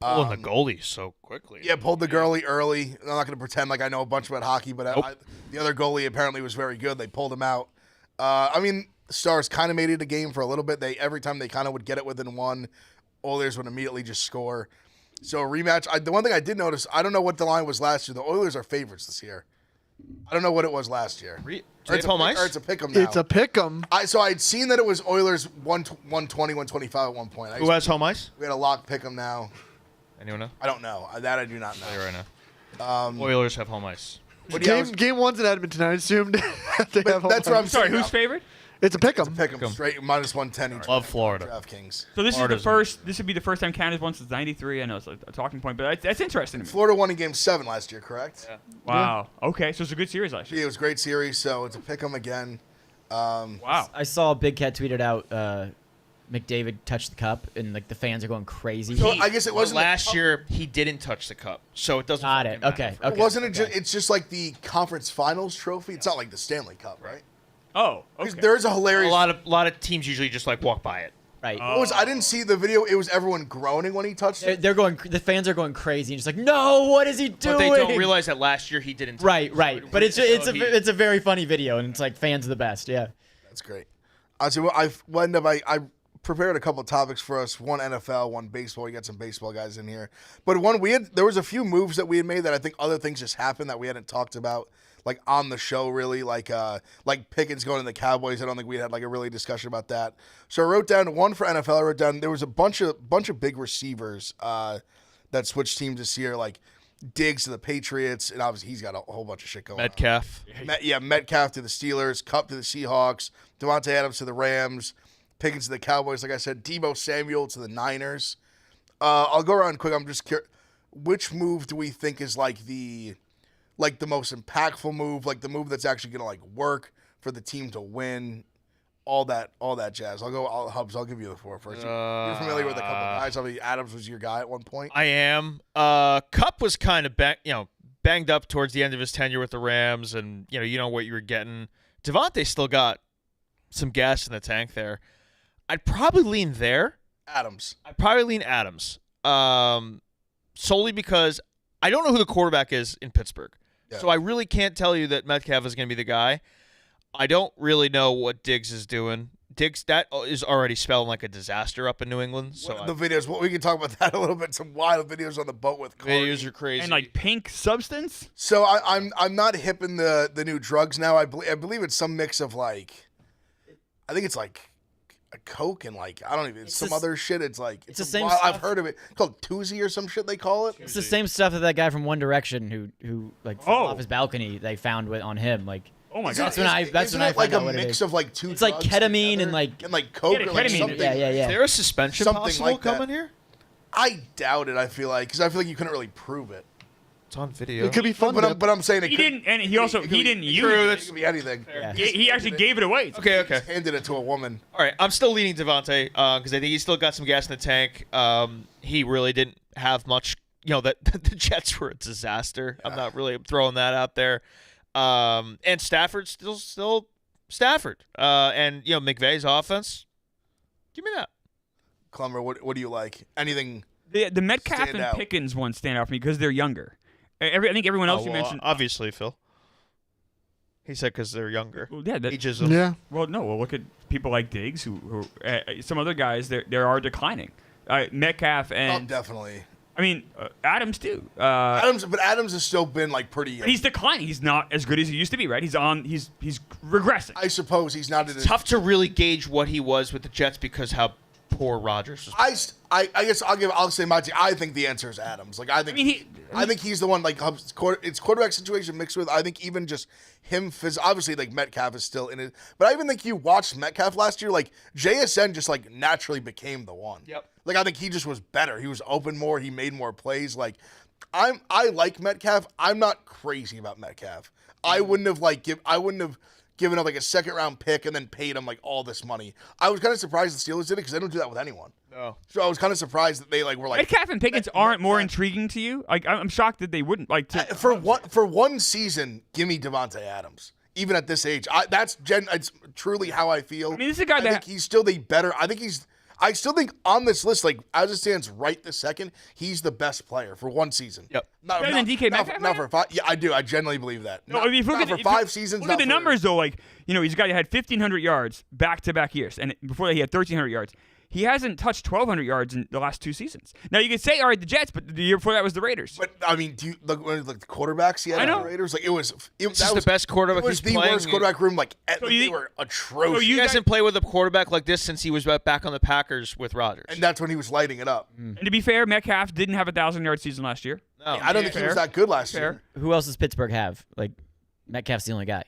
Pulling the goalie so quickly. Yeah, pulled the goalie early. I'm not going to pretend like I know a bunch about hockey, but the other goalie apparently was very good. They pulled him out. I mean, Stars kind of made it a game for a little bit. Every time they kind of would get it within one, Oilers would immediately just score. So a rematch. The one thing I did notice, I don't know what the line was last year. The Oilers are favorites this year. I don't know what it was last year. Do they have home ice? Or it's a pick 'em now. It's a pick 'em. So I'd seen that it was Oilers 120, 125 at one point. Who has home ice? We had a lock pick 'em now. Anyone know? I don't know. That I do not know. Tell you right now. Oilers have home ice. Game one's in Edmonton. I assumed they have home That's what I'm ice. Sorry, saying. who's favorite? It's a pick 'em. Pick 'em straight minus 110 each. Love Florida. DraftKings. So this Florida's is the first. This would be the first time Canada's won since '93. I know it's a talking point, but that's interesting to me. Florida won in Game 7 last year, correct? Yeah. Wow. Okay, so it's a good series last year. Yeah, it was a great series, so it's a pick 'em again. Wow. I saw Big Cat tweeted out McDavid touched the cup, and like the fans are going crazy. So I guess it wasn't Last year he didn't touch the cup, so it doesn't. Got fucking it. matter Okay. for- Okay. Wasn't it? It's just like the conference finals trophy. It's not like the Stanley Cup, right? Oh, 'Cause okay. There's a A hilarious. lot of teams usually just like walk by it. Right. I didn't see the video. It was everyone groaning when he touched it. They're going. The fans are going crazy, and just like, no, what is he doing? But they don't realize that last year he didn't. touch Right, it, right. so But it's so he- a very funny video, and it's like fans are the best. Yeah. That's great. So I prepared a couple of topics for us. One NFL, one baseball. We got some baseball guys in here. But there was a few moves that we had made that I think other things just happened that we hadn't talked about, like on the show really, like Pickens going to the Cowboys. I don't think we had like a really discussion about that. So I wrote down one for NFL. I wrote down there was a bunch of big receivers that switched teams this year, like Diggs to the Patriots, and obviously he's got a whole bunch of shit going Metcalf. on. Metcalf to the Steelers, Kupp to the Seahawks, Devontae Adams to the Rams, Pickens to the Cowboys, like I said, Deebo Samuel to the Niners. I'll go around quick. I'm just curious, which move do we think is like the most impactful move, like the move that's actually going to like work for the team to win, all that jazz. Hubs, I'll give you the floor first. You're familiar with a couple of guys. I mean, Adams was your guy at one point. I am. Kupp was kind of banged up towards the end of his tenure with the Rams, and you know what you were getting. Devontae still got some gas in the tank there. I'd probably lean there. Adams. Solely because I don't know who the quarterback is in Pittsburgh. Yeah. So I really can't tell you that Metcalf is going to be the guy. I don't really know what Diggs is doing. Diggs, that is already spelling like a disaster up in New England. So The videos, we can talk about that a little bit. Some wild videos on the boat with Cardi. videos are crazy. And like pink substance. So I'm not hip in the new drugs now. I believe it's some mix of like, I think it's like a Coke and like I don't even it's some other shit. It's like the same I've stuff. heard of it called Toozy or some shit they call it. It's the same stuff that guy from One Direction who like fell off his balcony they found on him. Like, Oh my Is god. it- That's when I isn't found it like out a what it mix is. of like two. It's like drugs ketamine together? and like Coke Yeah, or like ketamine. something. Yeah. Is there a suspension Something possible like that. coming here? I doubt it. I feel like because I feel like you couldn't really prove it. It's on video. It could be fun. But I'm saying it He could, didn't, and he also it could be- didn't it use could be- it. It could be anything. Yeah. He actually gave it away. Okay. Just handed it to a woman. All right, I'm still leaning Devontae because I think he's still got some gas in the tank. He really didn't have much. That the Jets were a disaster. I'm not really throwing that out there. And Stafford's still Stafford. And McVay's offense. Give me that. Clumber, what do you like? Anything? The Metcalf Stand and out. Pickens ones stand out for me because they're younger. I think everyone else you mentioned. Obviously, Phil. He said because they're younger. Well, yeah, Ages. Yeah. Well, no. Well, look at people like Diggs, who some other guys they are declining. Metcalf Oh, and definitely. I mean Adams too. Adams has still been like pretty. But he's declining. He's not as good as he used to be, right? He's regressing. I suppose he's not. Tough to really gauge what he was with the Jets because how poor Rodgers was. I guess I'll say my team. I think the answer is Adams. Like I think I think he's the one. Like it's quarterback situation mixed with. I think even just him. Obviously, like Metcalf is still in it, but I even think you watched Metcalf last year. Like JSN just like naturally became the one. Yep. Like I think he just was better. He was open more. He made more plays. Like I like Metcalf. I'm not crazy about Metcalf. I wouldn't have given up like a second round pick and then paid him like all this money. I was kind of surprised the Steelers did it because they don't do that with anyone. No. So I was kind of surprised that they like were like Metcalf and Pickens aren't more intriguing to you. Like I'm shocked that they wouldn't like to. for one season. Give me Devontae Adams. Even at this age, it's truly how I feel. I mean, this is a guy I that think he's still the better. I still think on this list, like as it stands right this second, he's the best player for one season. Yep. Better than DK Metcalf Not right for 5. Yeah, I do. I genuinely believe that. No, I mean, if you look not at for 5 seasons. Look at not the for- numbers though. Like he's a guy that had 1,500 yards back-to-back years, and before that he had 1,300 yards. he hasn't touched 1,200 yards in the last 2 seasons. Now you could say, all right, the Jets, but the year before that was the Raiders. But I mean, do you look the quarterbacks he had I know. on the Raiders? Like This is the best quarterback It was he's the playing. worst quarterback room. Like So they you- were atrocious. He hasn't played with a quarterback like this since he was back on the Packers with Rodgers. and that's when he was lighting it up. And to be fair, Metcalf didn't have a 1,000-yard season last year. No. I don't think he was that good last year. Who else does Pittsburgh have? Like, Metcalf's the only guy.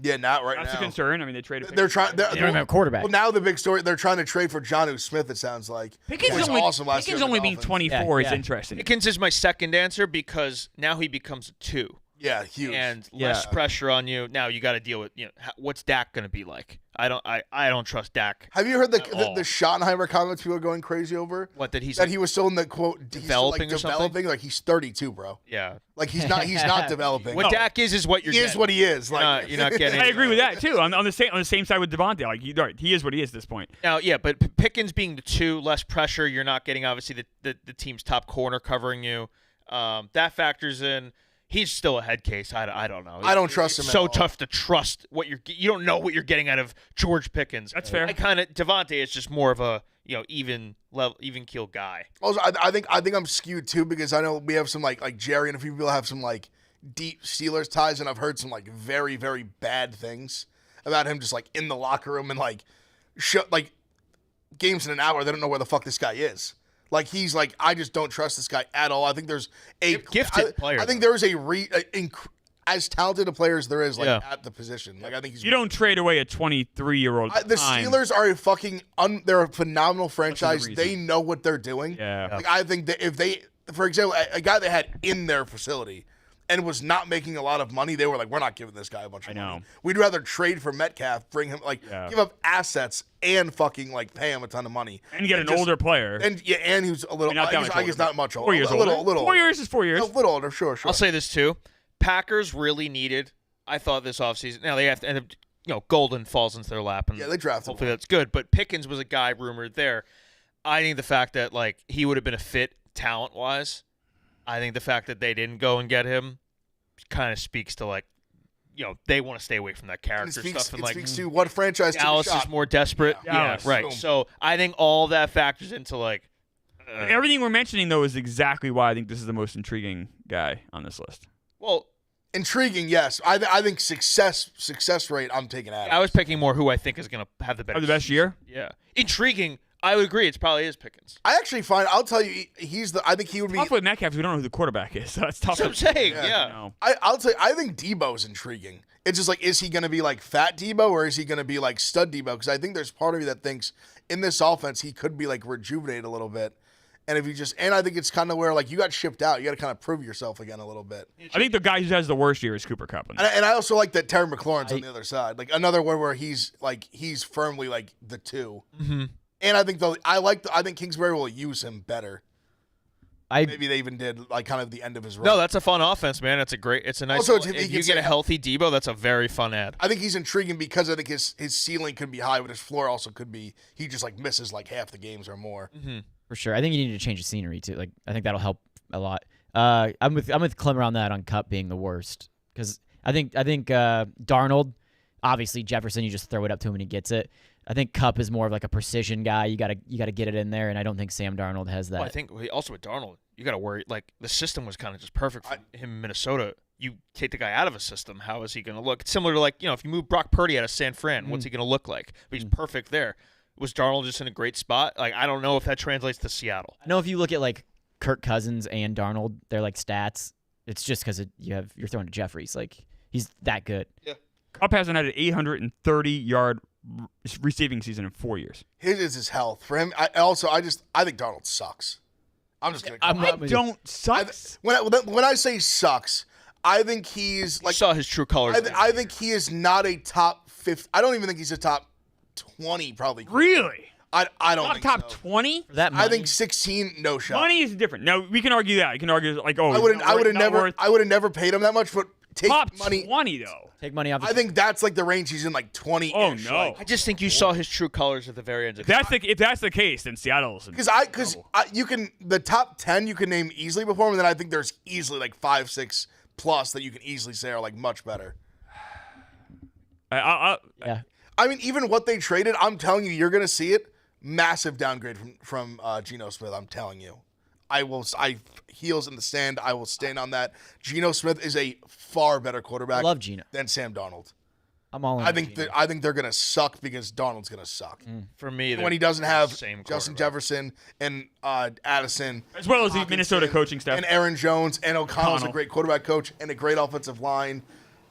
Yeah, not right That's now. a concern. I mean, they traded. They're trying. They don't even have a quarterback. Well, now the big story, they're trying to trade for Jonnu Smith, it sounds like. Pickens Who was only, awesome last Pickens year with only the being Dolphins. 24 Yeah. is interesting. Pickens is my second answer because now he becomes a 2. Yeah, huge. And less pressure on you. Now you got to deal with what's Dak going to be like? I don't trust Dak. Have you heard the all. Schottenheimer comments people are going crazy over? What that he's That he was still in the quote developing or something? developing. Like he's 32, bro. yeah. Like he's not developing. What Dak is what you're he getting. is what he is. Like You're not getting. I agree with that too. On the same side with Devontae, like he is what he is at this point. Now, yeah, but Pickens being the 2, less pressure. You're not getting obviously the team's top corner covering you. That factors in. He's still a head case. I don't know. I don't trust him It's at so all. tough to trust what you don't know what you're getting out of George Pickens. That's fair. I kind of Devontae is just more of a even keel guy. Also, I think I'm skewed too because I know we have some like Jerry and a few people have some like deep Steelers ties, and I've heard some like very very bad things about him just like in the locker room and like games in an hour. They don't know where the fuck this guy is. Like he's like, I just don't trust this guy at all. I think there's a Gifted player, I think there is as talented a player as there is at the position. Like I think he's. You don't trade away a 23-year-old. The Steelers are a fucking they're a phenomenal franchise. reason. They know what they're doing. Yeah. Like I think that if they, for example, a guy they had in their facility and was not making a lot of money, they were like, we're not giving this guy a bunch of money. know. We'd rather trade for Metcalf, bring him give up assets and fucking like pay him a ton of money and get an older player. and he's a little. Not that much I guess older, not much older. 4 years a little, older. little 4 years is 4 years. A little older, sure. I'll say this too. Packers really needed. I thought this offseason. Now they have to end up. Golden falls into their lap, and Yeah, they drafted hopefully one. that's good. But Pickens was a guy rumored there. I think the fact that like he would have been a fit talent wise. I think the fact that they didn't go and get him kind of speaks to like, they want to stay away from that character stuff. And it like speaks to what franchise took a Dallas shot. is more desperate. Yeah. Yeah, Dallas. right. Boom. So I think all that factors into like. Everything we're mentioning though is exactly why I think this is the most intriguing guy on this list. Well, Intriguing, yes. I think success rate. I'm taking Adams. I was picking more who I think is going to have the better. Have the best year? Yeah. Intriguing. I would agree. It probably is Pickens. I actually find. I'll tell you, I think he would be. Tough with Metcalf. We don't know who the quarterback is, so that's tough. That's what I'm saying. Yeah. Yeah. No. I'll tell you, I think Debo's intriguing. It's just like, is he going to be like fat Debo or is he going to be like stud Debo? Because I think there's part of me that thinks in this offense he could be like rejuvenated a little bit. And if you and I think it's kind of where like you got shipped out, you got to kind of prove yourself again a little bit. I think the guy who has the worst year is Cooper Kupp. And I also like that Terry McLaurin's on the other side, like another one where he's firmly like the 2. Mm-hmm. And I think I think Kingsbury will use him better. Maybe they even did like kind of the end of his run. No, that's a fun offense, man. It's a nice. Also, if you get a healthy Debo, that's a very fun ad. I think he's intriguing because I think his ceiling could be high, but his floor also could be. He just like misses like half the games or more. Mm-hmm. For sure. I think you need to change the scenery too. Like I think that'll help a lot. I'm with Clemmer on that on Cup being the worst because I think Darnold, obviously Jefferson, you just throw it up to him and he gets it. I think Cup is more of like a precision guy. You gotta get it in there, and I don't think Sam Darnold has that. Well, I think also with Darnold, you got to worry. Like the system was kind of just perfect for him in Minnesota. You take the guy out of a system, how is he going to look? It's similar to like if you move Brock Purdy out of San Fran, what's he going to look like? But he's perfect there. Was Darnold just in a great spot? Like I don't know if that translates to Seattle. I know if you look at like Kirk Cousins and Darnold, they're like stats. It's just because you're throwing to Jeffries. Like he's that good. Yeah. Kupp hasn't had an 830-yard receiving season in 4 years. His is his health for him. I think Darnold sucks. I'm just gonna. Sucks. When I say sucks, I think he's like. You saw his true colors. I think he is not a top 50. I don't even think he's a top 20. Probably. Really? I don't think top so. 20? That I think 16. No shot. Money is different. Now we can argue that. You can argue like, oh, I would have never paid him that much, but take top money. 20 though. Take money off. I think that's like the range he's in, like 20. Oh no! I just think you saw his true colors at the very end. If that's the case, then Seattle's because you can the top 10 you can name easily before him, and then I think there's easily like 5, 6 plus that you can easily say are like much better. Yeah. I mean, even what they traded, I'm telling you, you're gonna see it. Massive downgrade from Geno Smith. I'm telling you. Heels in the sand. I will stand on that. Geno Smith is a far better quarterback. I love Geno than Sam Darnold. I'm all in. I think they're gonna suck because Darnold's gonna suck. For me, When he doesn't have same Justin quarterback. Jefferson and Addison, As well as the Minnesota coaching staff. and Aaron Jones, and O'Connell's a O'Connell. great quarterback coach and a great offensive line.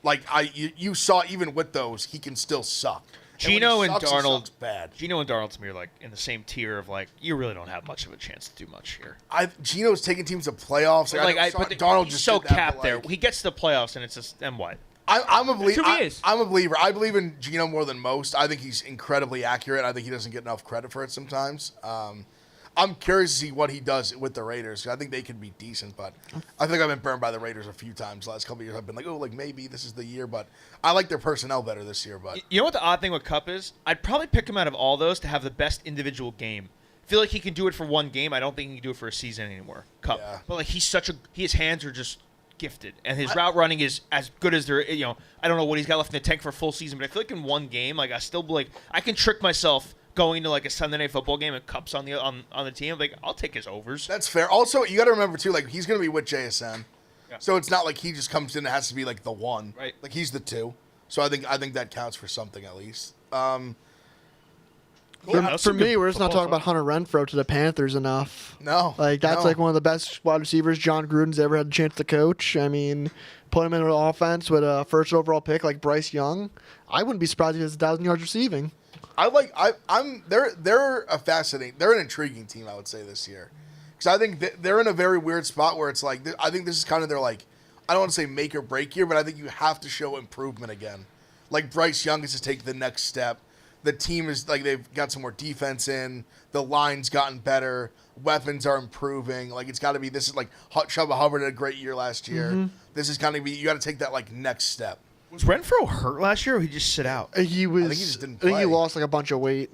Like you saw, even with those, he can still suck. Geno when and he sucks, he Darnold, sucks bad. Geno and Darnold to me are like in the same tier of like you really don't have much of a chance to do much here. Geno's taking teams to playoffs. But Darnold he's just so did that, capped but, there. like, He gets to the playoffs and it's just then what? I'm a believer. That's who he is. I'm a believer. I believe in Geno more than most. I think he's incredibly accurate. I think he doesn't get enough credit for it sometimes. I'm curious to see what he does with the Raiders. I think they can be decent, but I think I've been burned by the Raiders a few times the last couple of years. I've been like, oh, like maybe this is the year, but I like their personnel better this year. But You know what the odd thing with Cup is? I'd probably pick him out of all those to have the best individual game. I feel like he can do it for one game. I don't think he can do it for a season anymore. Cup, Yeah. but like his hands are just gifted, and his route running is as good as their. I don't know what he's got left in the tank for a full season, but I feel like in one game, like I can trick myself going to like a Sunday night football game and Cup's on the team. Like I'll take his overs. that's fair. Also, you got to remember too, like he's going to be with JSN, Yeah. so it's not like he just comes in and has to be like the one. Right. Like he's the two. So I think that counts for something at least. For me, we're just not talking about Hunter Renfrow to the Panthers enough. No, Like that's no. like one of the best wide receivers John Gruden's ever had a chance to coach. I mean, put him in an offense with a first overall pick like Bryce Young. I wouldn't be surprised if he has 1,000 yards receiving. They're an intriguing team, I would say, this year, because I think they're in a very weird spot where it's like I think this is kind of their like, I don't want to say make or break year, but I think you have to show improvement again. Like Bryce Young has to take the next step. The team is like they've got some more defense in. The line's gotten better. Weapons are improving. Like it's got to be. This is like Chuba Hubbard had a great year last year. Mm-hmm. This is kind of be. You got to take that like next step. Was Renfrow hurt last year, or he just sit out? He was. I think he just didn't I think he play. lost like a bunch of weight.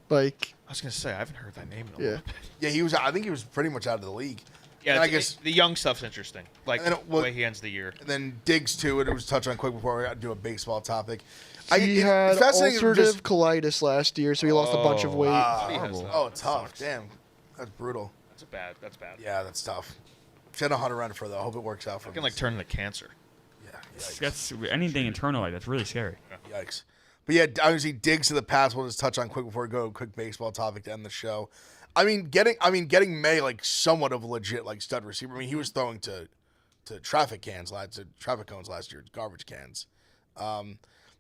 Like I was gonna say I haven't heard that name in a yeah. while. Yeah, he was. I think he was pretty much out of the league. Yeah, And I it's- guess the young stuff's interesting. Like And the well- way he ends the year. And then Diggs too. It was touched on quick before we got to do a baseball topic. He had it's fascinating ulcerative just- colitis last year, so he lost a bunch of weight. He has that. Oh, That tough. sucks. Damn, that's brutal. That's bad. Yeah, that's tough. Should have Hunter Renfrow though. I hope it works out for It him. can like turn into cancer. Yeah, yikes. That's anything internal like that's really scary. Yikes. But yeah, obviously Diggs to the pass. We'll just touch on quick before we go to a quick baseball topic to end the show. I mean, getting May like somewhat of a legit like stud receiver. I mean, he was throwing to traffic cones last year, garbage cans.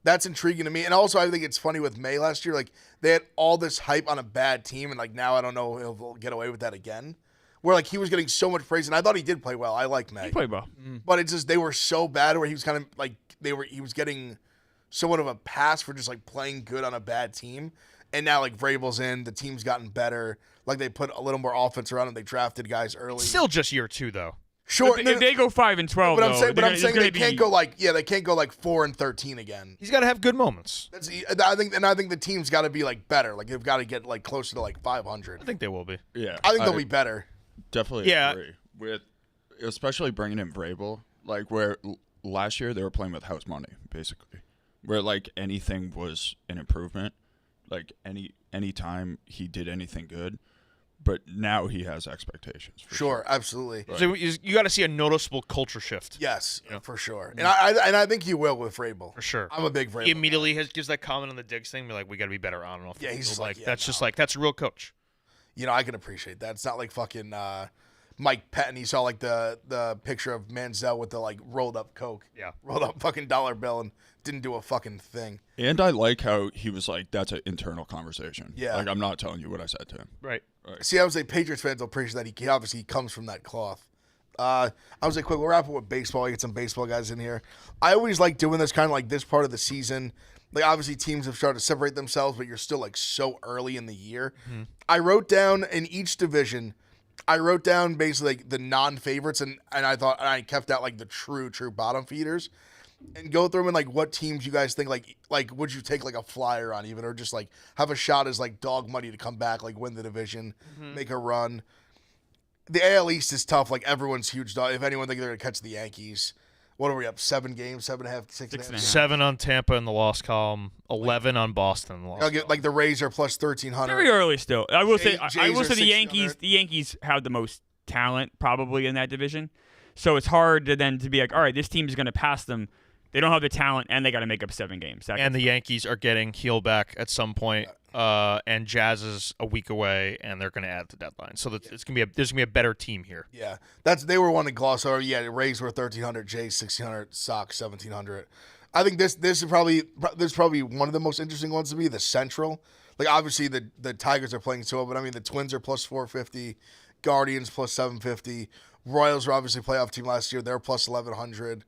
That's intriguing to me. And also, I think it's funny with May last year. Like they had all this hype on a bad team, and like now I don't know if he'll get away with that again. Where like he was getting so much praise, and I thought he did play well. I like May. He played well. But it's just they were so bad where he was kind of like he was getting somewhat of a pass for just like playing good on a bad team. And now like Vrabel's in, the team's gotten better. Like they put a little more offense around him. They drafted guys early. Still just year 2 though. Sure, If they go 5-12, but I'm though, saying, it's they gonna can't be- go like 4-13 again. He's got to have good moments. I think the team's got to be like better. Like they've got to get like closer to like 500. I think they will be. Yeah, I think they'll be better. Definitely Yeah. agree with, especially bringing in Vrabel. Like where last year they were playing with house money, basically, where like anything was an improvement. Like any time he did anything good, but now he has expectations. For Sure, absolutely. So you got to see a noticeable culture shift. Yes, for sure. And I think he will with Vrabel. For sure. I'm a big Vrabel. He immediately gives that comment on the Diggs thing, be like, we got to be better on and off. the Yeah, he's field. just like, yeah, that's no. just like that's a real coach. I can appreciate that. It's not like fucking Mike Patton. He saw like the picture of Manziel with the like rolled up Coke. Yeah. Rolled up fucking dollar bill and didn't do a fucking thing. And I like how he was like, that's an internal conversation. Yeah. Like I'm not telling you what I said to him. Right. See, I would say Patriots fans will appreciate that. He obviously comes from that cloth. I was like, quick, we'll wrap up with baseball. I get some baseball guys in here. I always like doing this kind of like this part of the season. Like obviously teams have started to separate themselves, but you're still like so early in the year. Mm-hmm. I wrote down in each division, basically like the non-favorites, and I kept out like the true bottom feeders, and go through them and like what teams you guys think like would you take like a flyer on even, or just like have a shot as like dog money to come back, like win the division, make a run. The AL East is tough. Like everyone's huge dog. If anyone think they're gonna catch the Yankees, What are we up? 7 games, 7.5, 6.5. 7 on Tampa in the loss column, 11 on Boston in the loss I'll get like the Rays are plus 1,300. Very early still. I will say Jays are the 1,600. Yankees. The Yankees have the most talent probably in that division, so it's hard to then to be like, all right, this team is going to pass them. They don't have the talent, and they got to make up 7 games. And the Yankees are getting Heel back at some point, and Jazz is a week away, and they're going to add the deadline. So there's going to be a better team here. Yeah, they were one to gloss over. Yeah, the Rays were 1,300, Jays 1,600, Sox 1,700. I think this is probably one of the most interesting ones to me. The Central, like obviously the Tigers are playing so well, but I mean the Twins are plus 450, Guardians plus 750, Royals were obviously a playoff team last year. They're plus 1,100.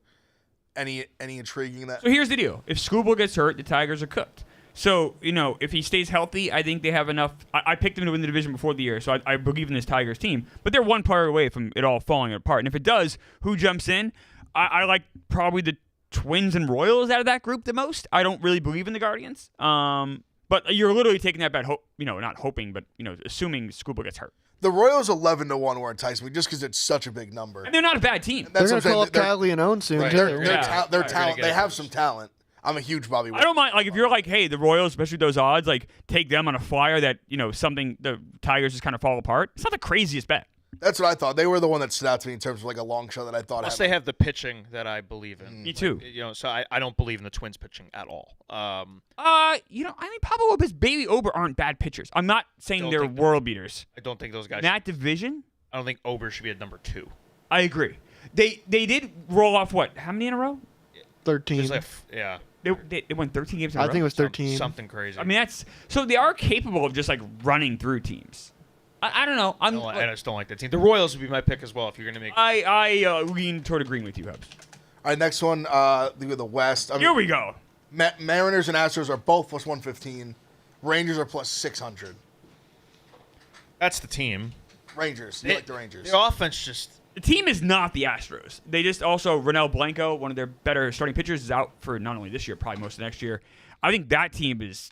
Any intriguing in that? So here's the deal: if Skubal gets hurt, the Tigers are cooked. So if he stays healthy, I think they have enough. I picked them to win the division before the year, so I believe in this Tigers team. But they're one player away from it all falling apart. And if it does, who jumps in? I like probably the Twins and Royals out of that group the most. I don't really believe in the Guardians. But you're literally taking that bet, not hoping, but assuming Skubal gets hurt. The Royals 11-1 were enticing me just because it's such a big number. And they're not a bad team. They're That's going what to I'm call up saying. Cagley and Owen soon, Right. too. They're Yeah. talent. They have some talent. I'm a huge Bobby Witt. I don't mind, like, if you're like, hey, the Royals, especially those odds, like, take them on a flyer that, something, the Tigers just kind of fall apart. It's not the craziest bet. That's what I thought. They were the one that stood out to me in terms of like a long shot that I thought. Plus, they have the pitching that I believe in. Me too. So I don't believe in the Twins pitching at all. I mean, Pablo Lopez, Bailey Ober aren't bad pitchers. I'm not saying Don't they're think that- world beaters. I don't think those guys. In that division, I don't think Ober should be at number 2. I agree. They did roll off what? How many in a row? 13. There's like, yeah, They won 13 games in a I row. think it was 13. something crazy. I mean, that's so they are capable of just like running through teams. I don't know. I just don't like that team. The Royals would be my pick as well if you're going to make. I lean toward agreeing with you, Hubs. All right, next one. The West. I mean, Here we go. Mariners and Astros are both plus 115. Rangers are plus 600. That's the team. Rangers. You like the Rangers? The offense just. The team is not the Astros. They just also Ronel Blanco, one of their better starting pitchers, is out for not only this year, probably most of next year. I think that team is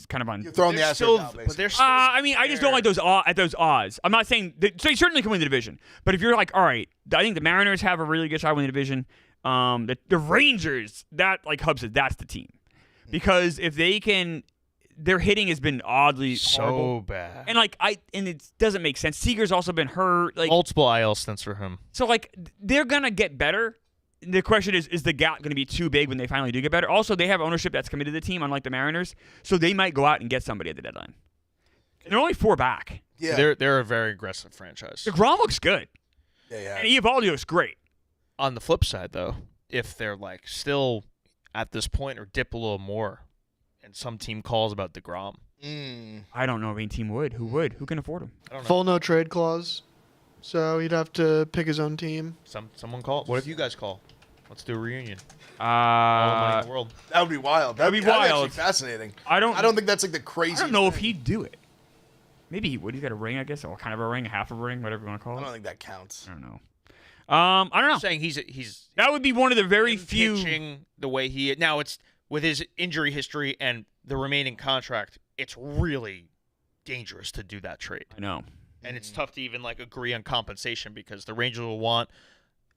kind of on. You're throwing the They're Astros still, out, but basically. they're still. I mean, I just don't like those at those odds. I'm not saying so. You certainly can win the division, but if you're like, all right, I think the Mariners have a really good shot to win the division. The Rangers, that like Hub said, that's the team, because if they can, their hitting has been oddly horrible. so bad. And it doesn't make sense. Seager's also been hurt. Like Multiple IL stints for him. so, like they're gonna get better. The question is the gap going to be too big when they finally do get better? Also, they have ownership that's committed to the team, unlike the Mariners, so they might go out and get somebody at the deadline. And they're only 4 back. Yeah. They're a very aggressive franchise. DeGrom looks good, Yeah. and Eovaldi looks great. On the flip side, though, if they're like still at this point or dip a little more, and some team calls about DeGrom, I don't know if any team would. Who would? Who can afford him? I don't know. Full no trade clause. So he'd have to pick his own team. Someone call. What if you guys call? Let's do a reunion. All the money in the world. That would be wild. That'd be That'd wild. actually fascinating. I don't think that's like the I craziest. don't know if thing. he'd do it. Maybe he would. He's got a ring, I guess, or kind of a ring, half a ring, whatever you want to call I it. don't think that counts. I don't know. I don't know. I'm saying he's That would be one of the very him few. pitching the way he now it's with his injury history and the remaining contract. It's really dangerous to do that trade. I know. And it's tough to even like agree on compensation because the Rangers will want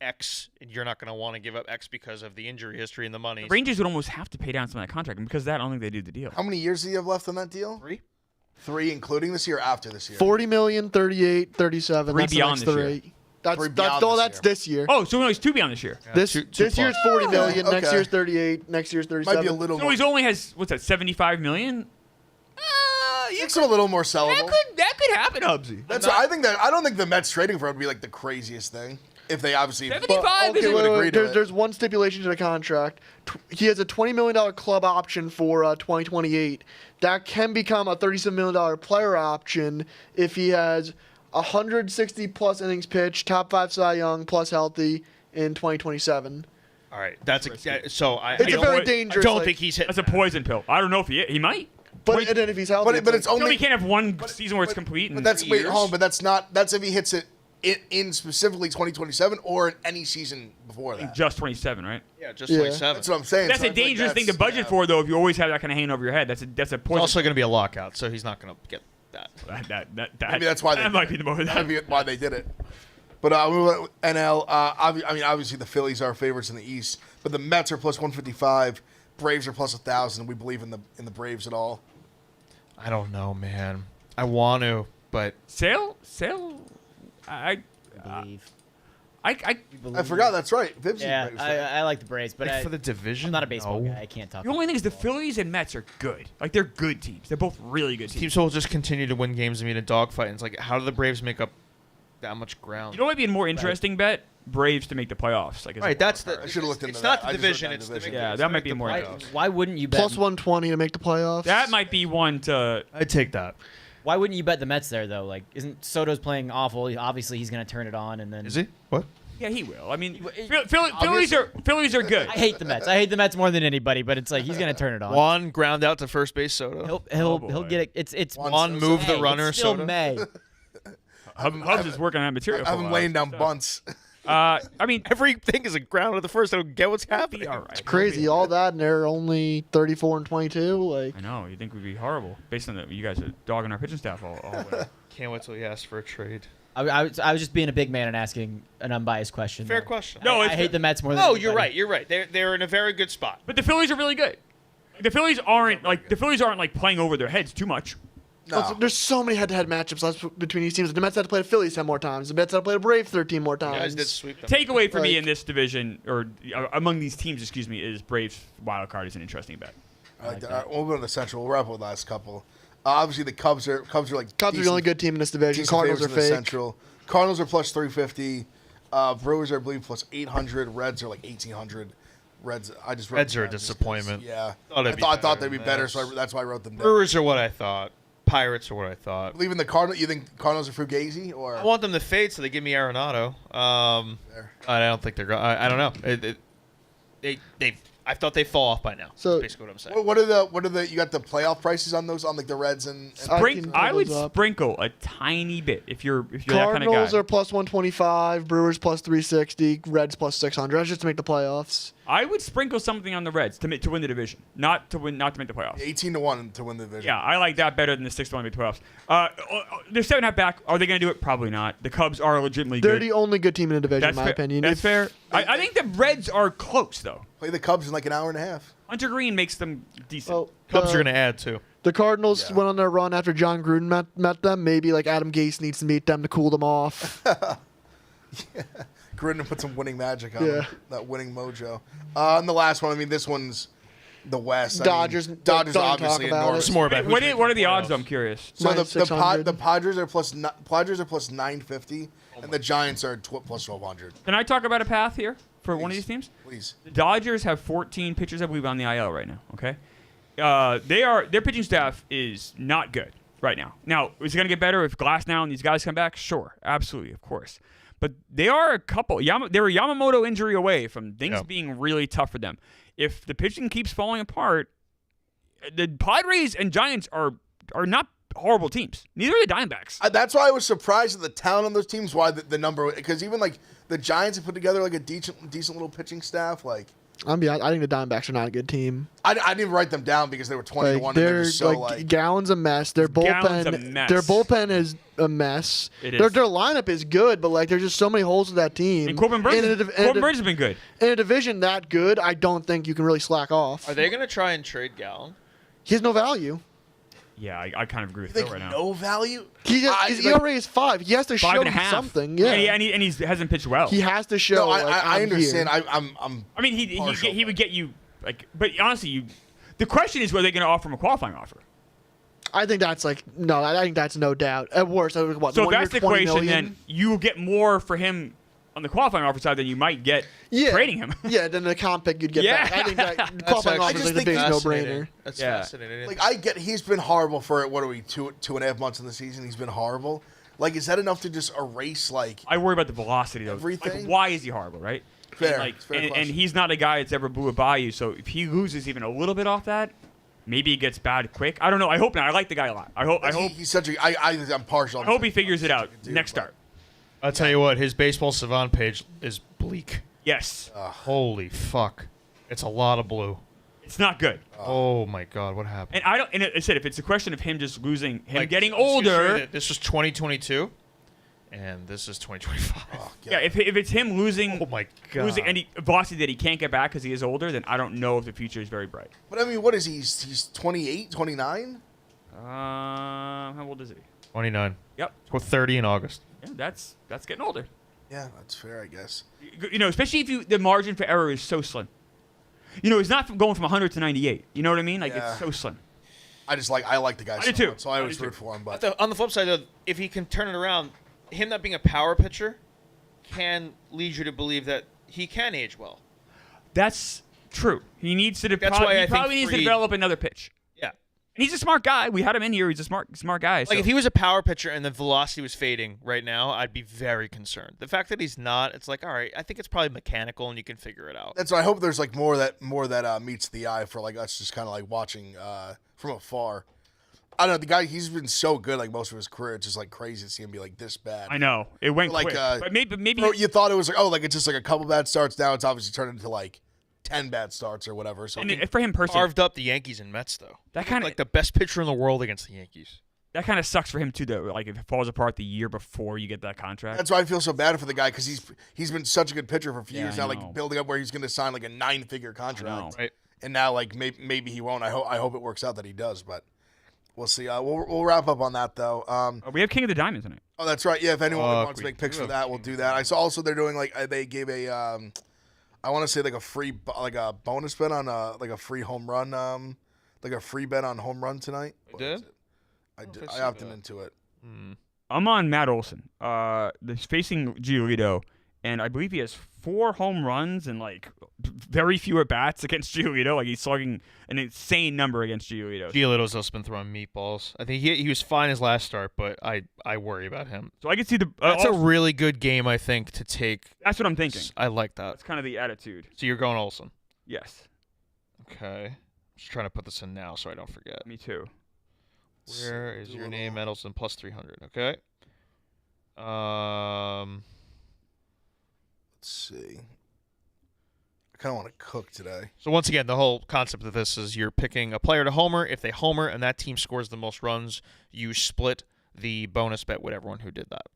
X and you're not going to want to give up X because of the injury history and the money. The Rangers would almost have to pay down some of that contract, and because of that, I don't think they do the deal. How many years do you have left on that deal? 3? 3, including this year or after this year? 40 million, 38, 37. 3 That's beyond the next this year. 3. That's 3 beyond all. this That's year. this year. Oh, so he's 2 beyond this year. This two this year's plus. 40 million. Next okay. year's 38. Next year's 37. Might be a little So more. he's only has what's that? 75 million. Makes him a little more sellable. That could happen, Hubsy. That's I don't think the Mets trading for him would be like the craziest thing. If they obviously 75 But, is okay, a- would agree to it. there's one stipulation to the contract. He has a $20 million club option for 2028. That can become a $37 million player option if he has 160 plus innings pitched, top 5 Cy Young, plus healthy in 2027. All right. That's so I It's a don't, very I dangerous. I don't like- think he's hit. That's a poison pill. I don't know if he might. But and then if he's healthy, but it's No, only he can't have one season where it's complete. But that's 3 wait, years. hold on, but that's if he hits it in specifically 2027 or in any season before that. just 27, right? Yeah, just Yeah. 27. That's what I'm saying. That's So a I feel like dangerous thing to that's- budget yeah. for, though. If you always have that kind of hanging over your head, that's a It's poison. also going to be a lockout, so he's not going to get that. that Maybe that's why that might be the most. That'd be why they did it. But NL, obviously the Phillies are favorites in the East, but the Mets are plus 155. Braves are plus 1,000. We believe in the Braves at all. I don't know, man. I want to, but Sale. I believe. I forgot. That's right. Vibs Yeah, is Braves fan. I like the Braves, but like, for the division, I'm not a baseball no. guy. I can't talk. The only thing is the Phillies and Mets are good. Like, they're good teams. They're both really good teams. Teams will just continue to win games and be in a dogfight. And it's like, how do the Braves make up that much ground? You know what would be a more interesting bet? Braves to make the playoffs. Like, as a Right, that's wild the. card. I should've looked into It's that. not the I just division. looked at It's the division. Yeah, it's that to might make be the more playoffs. Why wouldn't you bet? Plus 120 to make the playoffs. That might be one to. I'd take that. Why wouldn't you bet the Mets there though? Like, isn't Soto's playing awful? Obviously, he's gonna turn it on, and then Is he? What? Yeah, he will. I mean, Phillies are good. I hate the Mets. I hate the Mets more than anybody, but it's like he's gonna turn it on. Juan ground out to first base, Soto. He'll get it. It's Juan move the May. runner, It's still Soto. May. Hubs is working on that material. I have him laying down bunts. I mean, Everything is a ground at the first. I don't get what's happening. be all right. Crazy, all that, and they're only 34 and 22. Like, I know. You think we'd be horrible based on that? You guys are dogging our pitching staff all the way. Can't wait till he asks for a trade. I was just being a big man and asking an unbiased question. Fair though. question. No, I it's- hate the Mets more than. Oh, anybody. you're right. You're right. They're in a very good spot. But the Phillies are really good. The Phillies aren't like playing over their heads too much. No. there's so many head-to-head matchups between these teams. The Mets had to play the Phillies 10 more times. The Mets had to play the Braves 13 more You times. guys did sweep them. Takeaway for me Like- in this division, or among these teams, excuse me, is Braves wild card is an interesting bet. I like that. All right, we'll go to the Central. We'll wrap up with the last couple. Obviously, the Cubs are like Cubs are the decent- only good team in this division. decent Cardinals are favorites in the fake. Central. Cardinals are plus 350. Brewers are, I believe, plus 800. Reds are like 1,800. Reds are a disappointment. Yeah, Thought it'd be I thought better they'd be than better, this. so that's why I wrote them down. Brewers are what I thought. Pirates are what I thought. Believe in the Cardinals. You think Cardinals are Fugazi or? I want them to fade, so they give me Arenado. There. I don't think they're going. I don't know. I thought they fall off by now. So- That's basically what I'm saying. What are the? You got the playoff prices on those on like the Reds and I would pull those up. sprinkle a tiny bit if you're that kind of Cardinals guy. are plus 125. Brewers plus 360. Reds plus 600. That's just to make the playoffs. I would sprinkle something on the Reds to win the division, not to make the playoffs. 18-1 to win the division. Yeah, I like that better than the 6-1 to make the playoffs. They're 7.5 back. Are they going to do it? Probably not. The Cubs are legitimately They're good. the only good team in the division, That's in my fair. opinion. That's fair. I think the Reds are close though. Play the Cubs in like an hour and a half. Hunter Green makes them decent. Well, Cubs are going to add too. The Cardinals Yeah. went on their run after John Gruden met them. Maybe like Adam Gase needs to meet them to cool them off. Gruden put some winning magic on Yeah. them, that winning mojo. And the last one, I mean, this one's the West. I mean, Dodgers Dodgers don't obviously talk about enormous. It's more about What who's are making the odds? playoffs. Though? I'm curious. So Minus the 600. Padres are plus 950, and the Giants are plus 1,200. Can I talk about a path here for one of these teams? Please. The Dodgers have 14 pitchers, I believe, on the IL right now. Okay, their pitching staff is not good right now. Now, is it going to get better if Glasnow and these guys come back? Sure, absolutely, of course. But they are a couple. They're a Yamamoto injury away from things being really tough for them. If the pitching keeps falling apart, the Padres and Giants are not horrible teams. Neither are the Diamondbacks. That's why I was surprised at the talent on those teams. Why the number? Because even like the Giants have put together like a decent little pitching staff. Like I think the Diamondbacks are not a good team. I didn't even write them down because they were 20-1. Like, And they're they're just so like Gallen's a mess. Their Gallen's a bullpen, mess. their bullpen is a mess. It Their is. lineup is good, but like there's just so many holes with that team. And Corbin Burns has been good. In a division that good, I don't think you can really slack off. Are they going to try and trade Gallen? He has no value. Yeah, I kind of agree with think Phil right now. no value. His ERA is 5. He has to show 5.5. something. Yeah, and he hasn't pitched well. he has to show. No, like, I I'm understand. here. I'm I mean, he partial, would get you like, but honestly, the question is whether they're going to offer him a qualifying offer. I think that's like no. I think that's no doubt. At worst, I would what? So if 1 year, that's the 20 equation, million? then you will get more for him on the qualifying offer side than you might get Yeah. trading him. Yeah, then the comp pick you'd get Yeah. back. I think that That's qualifying offer actually is like the biggest fascinating. no-brainer. That's Yeah. fascinating. like I get he's been horrible for what are we 2.5 months in the season? He's been horrible. Like is that enough to just erase like? I worry about the velocity though. Everything? Like, why is he horrible, right? Fair. And, like, It's a fair and question. he's not a guy that's ever blew it by you. So if he loses even a little bit off that, maybe it gets bad quick. I don't know. I hope not. I like the guy a lot. I hope He's such a. I'm partial. I hope he figures it out next start. I'll tell you what, his Baseball Savant page is bleak. Yes, Holy fuck. It's a lot of blue. it's not good. Oh my god, what happened? And I don't. And I said if it's a question of him just losing, him Like, getting I'm just gonna show you older. that this was 2022, and this is 2025. Oh, God. Yeah, if it's him losing, Oh my God. losing any velocity that he can't get back because he is older, then I don't know if the future is very bright. But I mean, what is he? He's 28, 29? How old is he? 29. Yep. Well, 30 in August. Yeah, that's getting older. Yeah, that's fair, I guess. Especially if the margin for error is so slim. It's not going from 100 to 98. You know what I mean? Like Yeah. it's so slim. I like the guy I so do too. much, so I I always do root too. for him. But On the flip side, though, if he can turn it around, him not being a power pitcher can lead you to believe that he can age well. That's true. He needs to. That's probably, why I he think probably needs to Fried- develop another pitch. Yeah. And he's a smart guy. We had him in here. He's a smart guy. So. Like, if he was a power pitcher and the velocity was fading right now, I'd be very concerned. The fact that he's not, it's like, all right, I think it's probably mechanical and you can figure it out. that's why I hope there's like more that meets the eye for like us just kind of like watching from afar. I don't know, the guy, he's been so good like most of his career. It's just like crazy to see him be like this bad. I know it went Like, quick, but maybe Bro, you thought it was like, oh, like it's just like a couple bad starts. Now it's obviously turned into like 10 bad starts or whatever. So and for him personally, Carved up the Yankees and Mets, though. that kind of Like the best pitcher in the world against the Yankees. that kind of sucks for him too, though. Like if it falls apart the year before you get that contract. that's why I feel so bad for the guy because he's been such a good pitcher for a few Yeah, years I now, know. like building up where he's going to sign like a 9-figure know. contract. Right. And now like maybe he won't. I hope it works out that he does, but we'll see. We'll wrap up on that though. We have King of the Diamond tonight. Oh, that's right. Yeah, if anyone wants to we make picks do for that, we'll do that. I saw also they're doing like they gave a I want to say like a free like a bonus bet on like a free home run like a free bet on home run tonight. What did? is it? I did. if I I see opted that. into it. I'm on Matt Olson. He's facing Giolito, and I believe he has 4 home runs and like very few at bats against Giolito. Like he's slugging an insane number against Giolito. Giolito's also been throwing meatballs. I think he was fine his last start, but I worry about him. So I can see the. That's a also- really good game, I think, to take. that's what I'm thinking. I like that. That's kind of the attitude. So you're going Olsen. Yes, Okay. Just trying to put this in now so I don't forget. me too. Where is Do a your little- name, Edelson? Plus 300. Okay. Let's see. I kind of want to cook today. So once again, the whole concept of this is you're picking a player to homer. If they homer and that team scores the most runs, you split the bonus bet with everyone who did that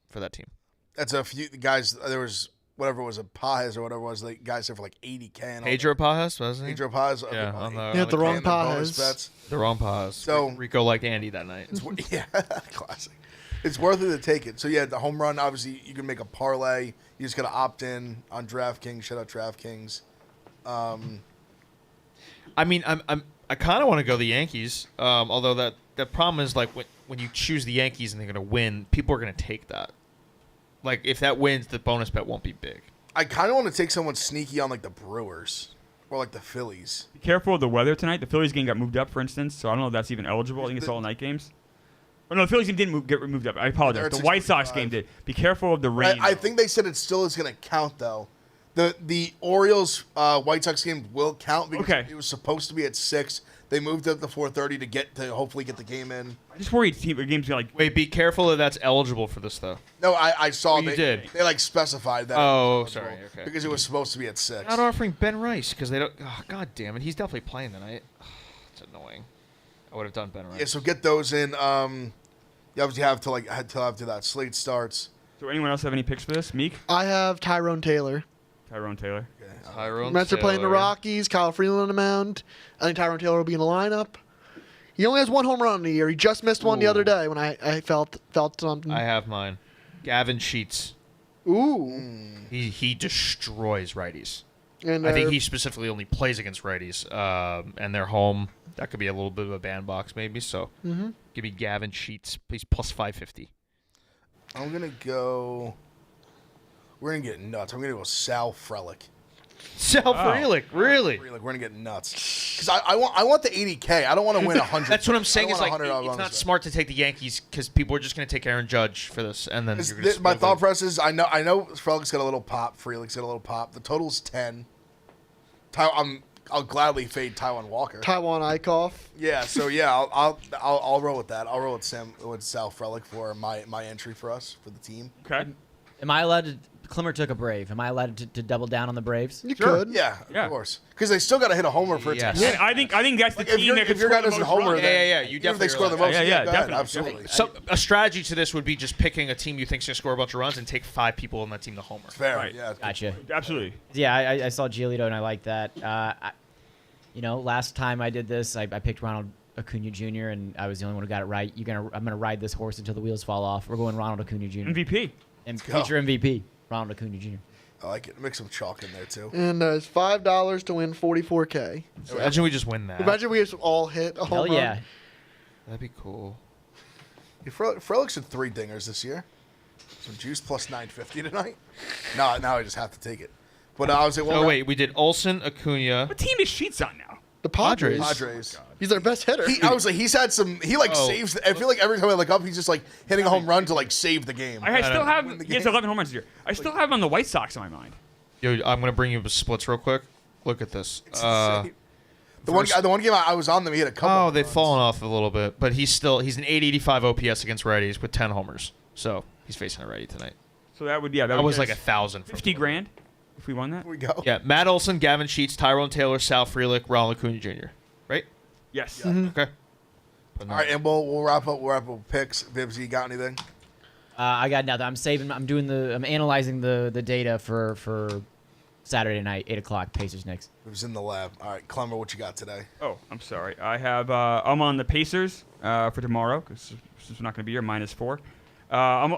for that team. That's a few guys. There was whatever it was a Pajes or whatever it was. The guys there for like 80K. And all Pedro Pajas, wasn't he? Pedro Pajes. Yeah, on the, Yeah, on the wrong and bonus Pajes. bets. The wrong Pajas. So- Rico liked Andy that night. Yeah, classic. It's worth it to take it. So yeah, the home run. Obviously, you can make a parlay. You just gotta opt in on DraftKings. Shout out DraftKings. I mean, I kind of want to go the Yankees. Although the problem is like when you choose the Yankees and they're gonna win, people are gonna take that. Like if that wins, the bonus bet won't be big. I kind of want to take someone sneaky on like the Brewers or like the Phillies. Be careful of the weather tonight. The Phillies game got moved up, for instance, so I don't know if that's even eligible. I think it's all night games. Oh, no, the Phillies game didn't get moved up. I apologize. They're The at White Sox 6:45. game did. Be careful of the rain. I though. think they said it still is gonna count though. The Orioles White Sox game will count because Okay. it was supposed to be at 6. They moved it to 4:30 to hopefully get the game in. I'm just worried the game's gonna like. Wait, be careful that that's eligible for this though. No, I saw you they did. they like specified that. Oh, it was sorry, eligible okay. Because it was supposed to be at 6. Not offering Ben Rice because they don't. Oh, God damn it, he's definitely playing tonight. It's annoying. I would have done Ben Rice. Yeah, so get those in. You obviously have to that slate starts. So anyone else have any picks for this? Meek, I have Tyrone Taylor. Tyrone Taylor. Tyrone Mets are playing the Taylor. Rockies. Kyle Freeland on the mound. I think Tyrone Taylor will be in the lineup. He only has 1 home run in the year. He just missed one the other day when I felt something. I have mine. Gavin Sheets. Ooh. He destroys righties. And I think he specifically only plays against righties, and they're home. That could be a little bit of a bandbox maybe. So give me Gavin Sheets. He's plus 550. I'm gonna go. We're gonna get nuts. I'm gonna go Sal Frelick. Sal Frelick, really? We're gonna get nuts. Because I want the 80K. I don't want to win 100. That's what I'm saying. I Is don't like want a $100 it's bonus not bet. smart to take the Yankees because people are just going to take Aaron Judge for this, and then you're going to. My thought process is I know Frelick's got a little pop. Frelick's got a little pop. The total's 10. I'll gladly fade Taiwan Walker. Taiwan Eichhoff. Yeah, so yeah, I'll roll with that. I'll roll with Sal Frelick for my entry for us for the team. Okay. Am I allowed to Clemmer took a Brave. Am I allowed to double down on the Braves? You Sure. could. Yeah, Yeah. of course. Because they still got to hit a homer for it to Yes. count. And I think that's the Like, if team you're- that could if your score guy the doesn't most homer, runs. then You even if definitely they score the realize most, that. yeah, Yeah, go ahead, definitely. absolutely. So a strategy to this would be just picking a team you think's gonna score a bunch of runs and take 5 people on that team to homer. Fair, Right. yeah. Gotcha. Absolutely. Yeah, I saw Giolito and I like that. Last time I did this, I picked Ronald Acuna Jr. and I was the only one who got it right. I'm gonna ride this horse until the wheels fall off. We're going Ronald Acuna Jr. MVP. and go. future MVP, Ronald Acuna Jr. I like it. Mix some chalk in there, too. And it's $5 to win $44K. Imagine we just win that. Imagine we just all hit a home Hell run. yeah. That'd be cool. Frelick's had 3 dingers this year. Some juice plus 950 tonight. No, now I just have to take it. But I was like, well, Oh wait, we did Olsen, Acuna. What team is Sheets on now? The Padres. Padres. He's their best hitter. I was like, he's had some. He saves. I feel like every time I look up, he's just like hitting a home run to save the game. I still have. win the He has game. 11 home runs this year. I still have him on the White Sox in my mind. Yo, I'm gonna bring you the splits real quick. Look at this. The one game I was on them, he had a couple. Oh, of they've runs. fallen off a little bit, but he's an 885 OPS against righties with 10 homers. So he's facing a righty tonight. So that would That would was get like us 1,000. 50 grand if we won that. Here we go. Yeah, Matt Olson, Gavin Sheets, Tyrone Taylor, Sal Frelick, Ronald Acuna Jr. Right? Yes. Okay. All right, and we'll wrap up. We'll wrap up with picks. Vibs, you got anything? I got nothing. I'm analyzing the data for Saturday night, 8:00, Pacers Knicks. It was in the lab. All right, Clemmer, what you got today? Oh, I'm sorry. I have. I'm on the Pacers for tomorrow because we're not going to be here. -4.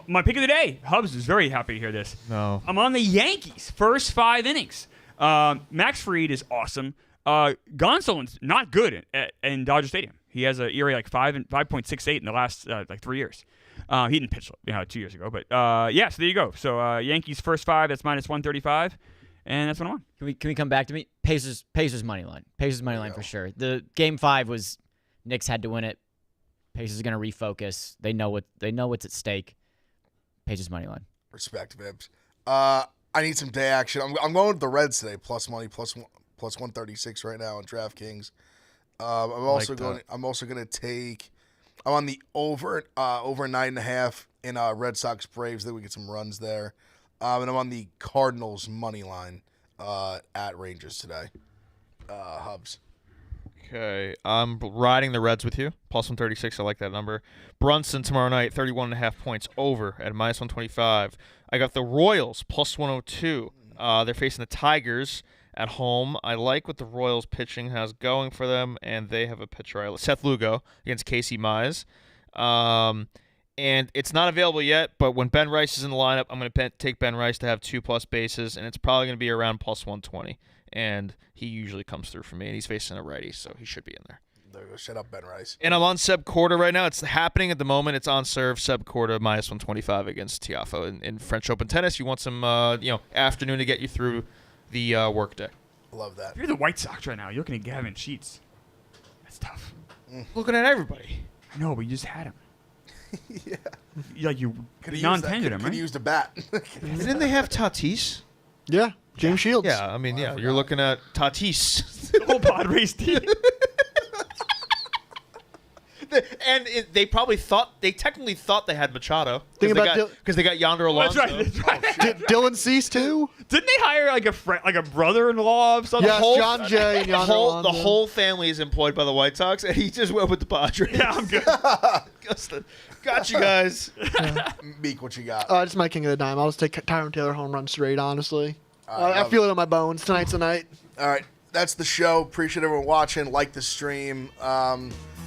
My pick of the day. Hubs is very happy to hear this. No. I'm on the Yankees. First 5 innings. Max Fried is awesome. Gonsolin's not good in Dodger Stadium. He has an ERA like 5.68 in the last 3 years. He didn't pitch 2 years ago, but so there you go. So Yankees first 5. That's -135, and that's what I'm on. Can we come back to me? Pacers money line. Pacers money line for sure. The game 5 was Knicks had to win it. Pacers are gonna refocus. They know what's at stake. Pacers money line. Respect, Vibs. I need some day action. I'm going with the Reds today. Plus money, plus 136 right now on DraftKings. I'm also going to take. I'm on the over 9.5 in Red Sox Braves. Then we get some runs there. And I'm on the Cardinals money line at Rangers today. Hubs. Okay. I'm riding the Reds with you. Plus 136. I like that number. Brunson tomorrow night, 31.5 points over at -125. I got the Royals plus 102. They're facing the Tigers at home. I like what the Royals pitching has going for them, and they have a pitcher, Seth Lugo, against Casey Mize. And it's not available yet, but when Ben Rice is in the lineup, I'm going to take Ben Rice to have 2+ bases, and it's probably going to be around plus 120. And he usually comes through for me, and he's facing a righty, so he should be in there. There you go. Shut up, Ben Rice. And I'm on Seb Corda right now. It's happening at the moment. It's on serve. Seb Corda -125 against Tiafoe in French Open tennis. You want some afternoon to get you through the workday. Love that. If you're the White Sox right now, you're looking at Gavin Sheets. That's tough. Looking at everybody. I know, but you just had him. Yeah. You Could non-tendered him, have right? used a bat. Didn't they have Tatis? Yeah. James Shields. Yeah, I mean, you're looking at Tatis. The whole Padres team. And they technically thought they had Machado. Think about Because they got Yonder Alonso. That's right. Dylan Cease too. Didn't they hire like a friend, like a brother-in-law of some Yes, whole? John Jay and Yonder The Alonso. whole family is employed by the White Sox, and he just went with the Padres. Yeah, I'm good. Got you guys. Meek, what you got? Just my king of the dime. I'll just take Tyrone Taylor home run straight, honestly. I love feel it in my bones. Tonight's the night. All right, that's the show. Appreciate everyone watching. Like the stream.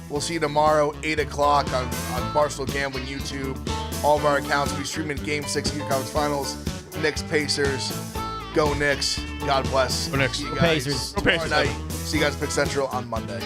We'll see you tomorrow, 8 o'clock on Barstool Gambling YouTube. All of our accounts will be streaming Game 6 of your conference finals. Knicks, Pacers. Go Knicks. God bless. Go Knicks. See you Go guys Pacers. Go tomorrow Pacers. night. See you guys at Pick Central on Monday.